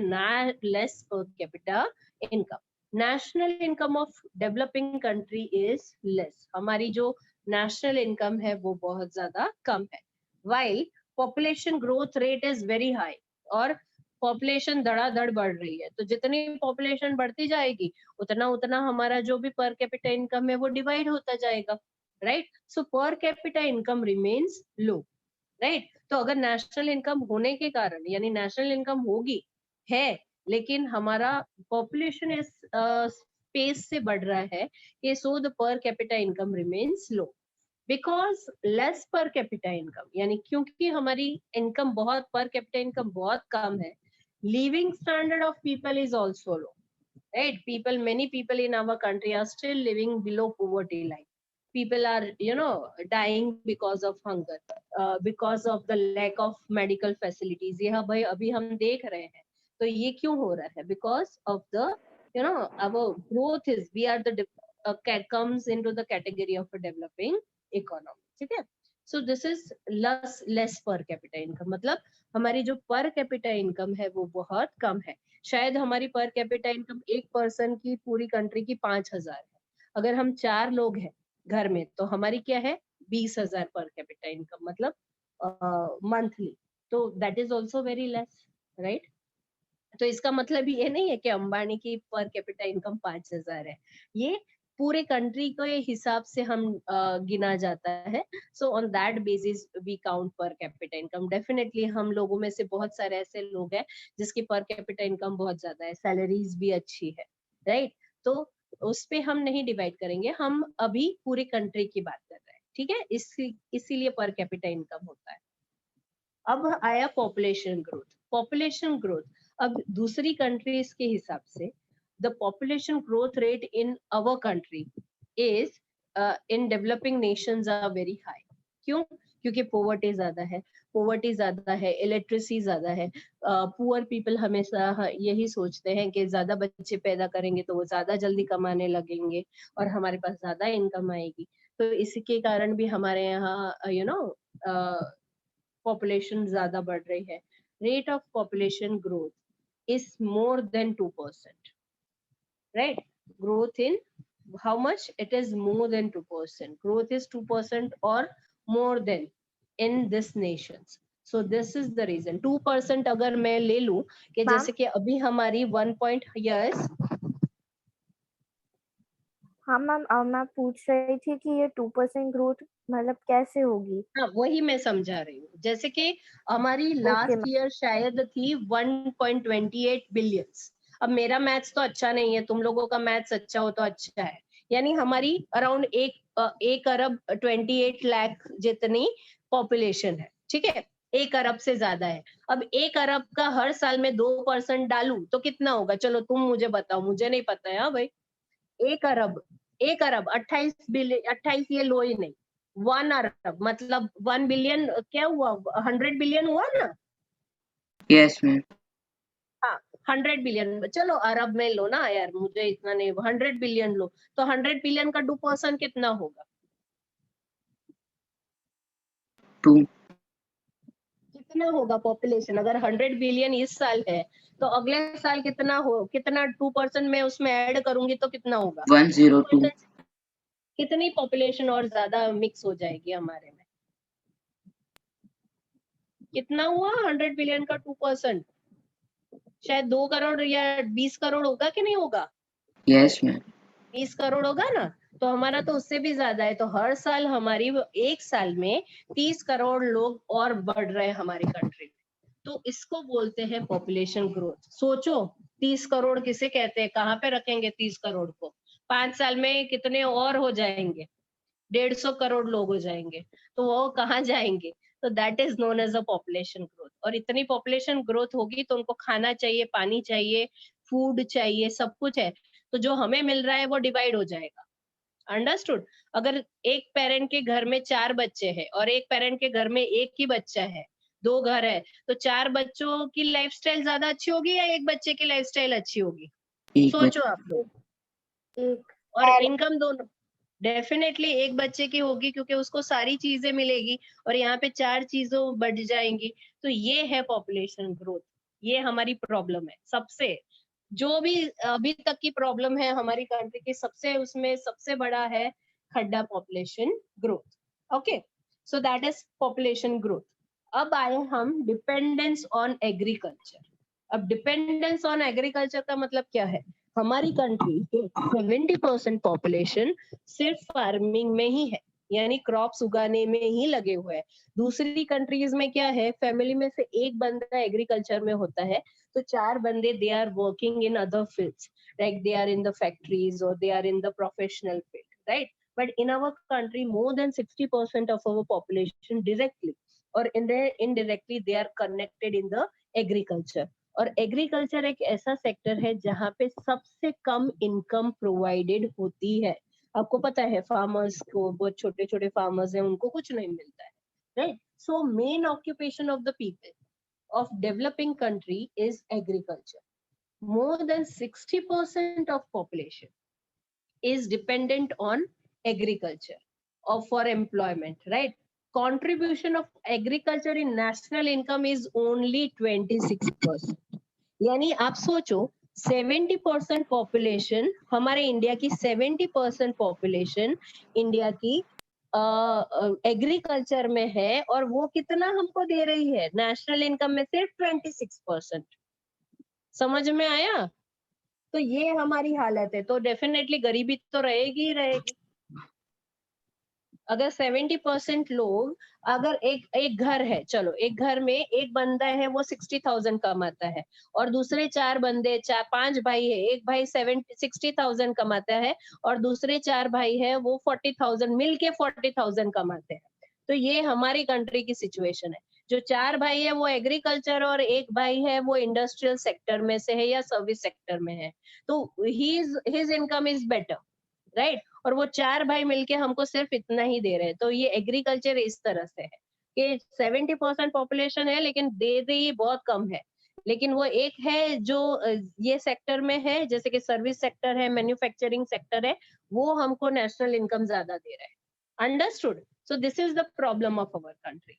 less per capita income. National income of developing country is less, हमारी जो नेशनल इनकम है वो बहुत ज्यादा कम है. While population growth rate is very high, और पॉपुलेशन धड़ाधड़ बढ़ रही है, तो जितनी पॉपुलेशन बढ़ती जाएगी उतना उतना हमारा जो भी पर कैपिटा इनकम है वो डिवाइड होता जाएगा, राइट? सो पर कैपिटा इनकम रिमेन्स लो, राइट? तो अगर नेशनल इनकम होने के कारण, यानी नेशनल इनकम होगी है, लेकिन हमारा पॉपुलेशन इस स्पेस से बढ़ रहा है, कि सो द पर capita income remains low because less per capita income, यानी क्योंकि हमारी इनकम बहुत, पर कैपिटा इनकम बहुत कम है, living standard of people is also low, right? Many people in our country are still living below poverty line. People are, dying because of hunger, because of the lack of medical facilities. ये भाई अभी हम देख रहे हैं, तो ये क्यों हो रहा है? Because of the, our growth is, we are the comes into the category of a developing economy, ठीक है? So this is less per capita income, मतलब हमारी जो पर कैपिटा इनकम है वो बहुत कम है। शायद हमारी पर कैपिटा इनकम एक पर्सन की पूरी कंट्री की 5,000 है। अगर हम 4 लोग हैं घर में तो हमारी क्या है 20,000 पर कैपिटा इनकम, मतलब मंथली। तो that is also very less, right? तो इसका मतलब ये नहीं है कि अंबानी की पर कैपिटा इनकम 5,000 है, ये पूरे कंट्री के हिसाब से हम गिना जाता है। So on that basis we count per capita income. Definitely हम लोगों में से बहुत सारे ऐसे लोग हैं जिसकी पर कैपिटा इनकम बहुत ज्यादा है, सैलरीज भी अच्छी है, राइट? तो उस पे हम नहीं डिवाइड करेंगे, हम अभी पूरे कंट्री की बात कर रहे हैं, ठीक है? इसीलिए पर कैपिटा इनकम होता है। अब आया पॉपुलेशन ग्रोथ। पॉपुलेशन ग्रोथ अब दूसरी कंट्रीज के हिसाब से the population growth rate in our country is in developing nations are very high. क्यों? क्योंकि poverty ज्यादा है, इलेक्ट्रिसिटी ज्यादा है। पुअर पीपल हमेशा यही सोचते हैं कि ज्यादा बच्चे पैदा करेंगे तो वो ज्यादा जल्दी कमाने लगेंगे और हमारे पास ज्यादा इनकम आएगी। तो इसके कारण भी हमारे यहाँ पॉपुलेशन ज्यादा बढ़ रही है। Rate of population growth is more than 2%. Right? Growth in how much? It is more than 2%. Growth is 2% or more than in this nations. So this is the reason. 2% अगर मैं ले लूं कि जैसे कि अभी हमारी 1 point, yes.
हाँ मैम, मैं पूछ रही थी कि ये 2% ग्रोथ मतलब कैसे होगी?
हाँ, वही मैं समझा रही हूँ। जैसे कि हमारी लास्ट ईयर शायद थी 1.28 बिलियंस। अब मेरा मैथ्स तो अच्छा नहीं है, तुम लोगों का मैथ्स अच्छा हो तो अच्छा है। यानी हमारी अराउंड 1 अरब 28 लाख जितनी पॉपुलेशन है, ठीक है? 1 अरब से ज्यादा है। अब 1 अरब का हर साल में 2% डालूं तो कितना होगा? चलो तुम मुझे बताओ, मुझे नहीं पता है। हाँ भाई, 1 अरब 28 बिलियन, 28 ये लो ही नहीं, 1 अरब मतलब 1 बिलियन क्या हुआ? 100 बिलियन हुआ ना?
Yes ma'am.
हाँ, 100 बिलियन, चलो अरब में लो ना यार, मुझे इतना नहीं, 100 बिलियन लो, तो 100 बिलियन का 2% कितना होगा?
2।
कितना होगा पॉपुलेशन? अगर 100 बिलियन इस साल है तो अगले साल कितना 2% में उसमें ऐड करूंगी तो कितना होगा?
102।
कितनी पॉपुलेशन और ज्यादा मिक्स हो जाएगी हमारे में? कितना हुआ 100 बिलियन का 2%? शायद 2 करोड़ या 20 करोड़ होगा कि नहीं होगा?
Yes ma'am.
20 करोड़ होगा ना? तो हमारा तो उससे भी ज्यादा है। तो हर साल हमारी 1 साल में 30 करोड़ लोग और बढ़ रहे हैं हमारी कंट्री में। तो इसको बोलते हैं पॉपुलेशन ग्रोथ। सोचो 30 करोड़ किसे कहते हैं? कहाँ पे रखेंगे 30 करोड़ को? 5 साल में कितने और हो जाएंगे? 150 करोड़ लोग हो जाएंगे, तो वो कहाँ जाएंगे? तो that is known as a population growth. और इतनी पॉपुलेशन ग्रोथ होगी तो उनको खाना चाहिए, पानी चाहिए, फूड चाहिए, सब कुछ है। तो जो हमें मिल रहा है वो डिवाइड हो जाएगा। अंडरस्टूड? अगर एक पेरेंट के घर में 4 बच्चे हैं और एक पेरेंट के घर में 1 ही बच्चा है, 2 घर है, तो 4 बच्चों की लाइफस्टाइल ज्यादा अच्छी होगी या एक बच्चे की लाइफस्टाइल अच्छी होगी? सोचो आप लोग। और इनकम दोनों डेफिनेटली एक बच्चे की होगी क्योंकि उसको सारी चीजें मिलेगी और यहाँ पे 4 चीजों बढ़ जाएंगी। तो ये है पॉपुलेशन ग्रोथ। ये हमारी प्रॉब्लम है सबसे, जो भी अभी तक की प्रॉब्लम है हमारी कंट्री की, सबसे उसमें सबसे बड़ा है खड्डा population growth. Okay, so that is population growth. अब आए हम डिपेंडेंस ऑन एग्रीकल्चर। अब डिपेंडेंस ऑन एग्रीकल्चर का मतलब क्या है? हमारी कंट्री के 70% पॉपुलेशन सिर्फ फार्मिंग में ही है, यानी क्रॉप्स उगाने में ही लगे हुए हैं। दूसरी कंट्रीज में क्या है, फैमिली में से एक बंदा एग्रीकल्चर में होता है तो 4 बंदे they are working in other fields, like they are in the factories और they are in the professional field, right? But in our country, more than 60% of our population directly or indirectly they are connected in the agriculture. और agriculture एक ऐसा sector है जहाँ पे सबसे कम income provided होती है। आपको पता है फार्मर्स को, बहुत छोटे छोटे फार्मर्स हैं, उनको कुछ नहीं मिलता है, right? So main occupation of the people of developing country is agriculture. More than 60% of population is dependent on agriculture or for employment, right? Contribution of agriculture in national income is only 26%. यानी आप सोचो 70% population, हमारे India की 70% population India की agriculture में है, और वो कितना हमको दे रही है? नेशनल इनकम में सिर्फ 26%। समझ में आया? तो ये हमारी हालत है, तो डेफिनेटली गरीबी तो रहेगी ही रहेगी। अगर 70% लोग, अगर एक घर है, चलो एक घर में एक बंदा है वो 60,000 कमाता है, और दूसरे 4 बंदे, 5 भाई है, एक भाई 60,000 कमाता है और दूसरे 4 भाई है वो 40,000, मिलके 40,000 कमाते हैं। तो ये हमारी कंट्री की सिचुएशन है। जो 4 भाई है वो एग्रीकल्चर और एक भाई है वो इंडस्ट्रियल सेक्टर में से है या सर्विस सेक्टर में है, तो his income is better, right? और वो 4 भाई मिलके हमको सिर्फ इतना ही दे रहे हैं। तो ये एग्रीकल्चर इस तरह से है कि 70% पॉपुलेशन है लेकिन दे रही बहुत कम है। लेकिन वो एक है जो ये सेक्टर में है, जैसे कि सर्विस सेक्टर है, मैन्युफैक्चरिंग सेक्टर है, वो हमको नेशनल इनकम ज्यादा दे रहा है। Understood? So this is the problem of our country.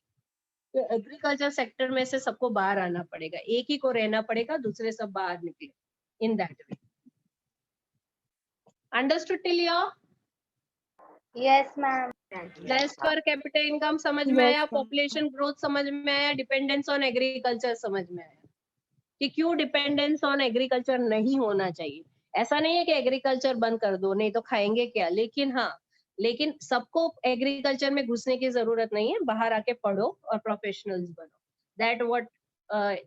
तो एग्रीकल्चर सेक्टर में से सबको बाहर आना पड़ेगा, एक ही को रहना पड़ेगा, दूसरे सब बाहर निकले, इन that way. Understood till here?
Yes ma'am.
Less per capita income समझ में आया, पॉपुलेशन ग्रोथ समझ में आया, डिपेंडेंस ऑन एग्रीकल्चर समझ में आया कि क्यों डिपेंडेंस ऑन एग्रीकल्चर नहीं होना चाहिए। ऐसा नहीं है कि एग्रीकल्चर बंद कर दो, नहीं तो खाएंगे क्या, लेकिन हाँ, लेकिन सबको एग्रीकल्चर में घुसने की जरूरत नहीं है, बाहर आके पढ़ो और प्रोफेशनल्स बनो। That what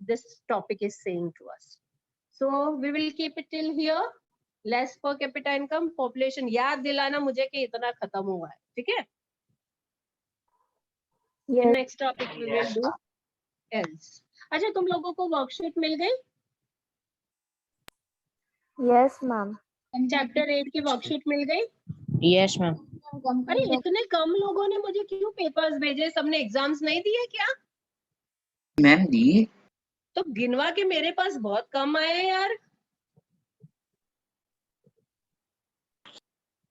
this topic is saying to us. So we will keep it till here. Less per capita income, population, याद दिलाना मुझे कि इतना खत्म हुआ है, ठीक है? Next topic we will do else. अच्छा, तुम लोगों को वर्कशीट मिल गई?
Yes ma'am.
चैप्टर 8 की वर्कशीट मिल गई?
Yes ma'am.
अरे इतने कम लोगों ने मुझे क्यों पेपर्स भेजे? सबने एग्जाम्स नहीं दिए क्या?
मैम दिए।
तो गिनवा के मेरे पास बहुत कम आए यार।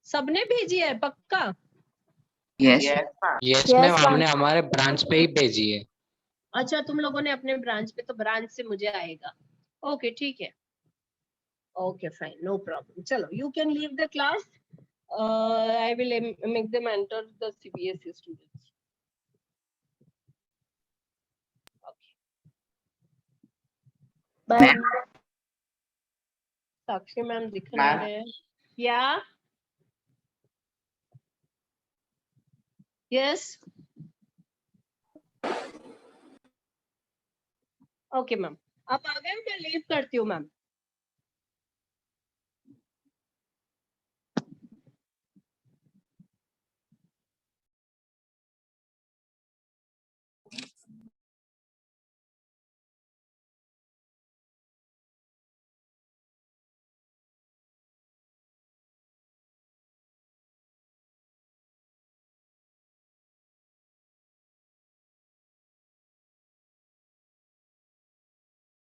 सबने भेजी है पक्का?
यस मैम, हमने हमारे ब्रांच पे ही भेजी है।
अच्छा, तुम लोगों ने अपने ब्रांच पे, तो ब्रांच से मुझे आएगा। ओके ठीक है, ओके फाइन, नो प्रॉब्लम। चलो, you can leave the class. I will make them enter the CBSE students. Okay.
Bye.
Sakshi ma'am दिख नहीं रहे। या यस, ओके मैम, आप आ गए? मैं लीव करती हूँ मैम।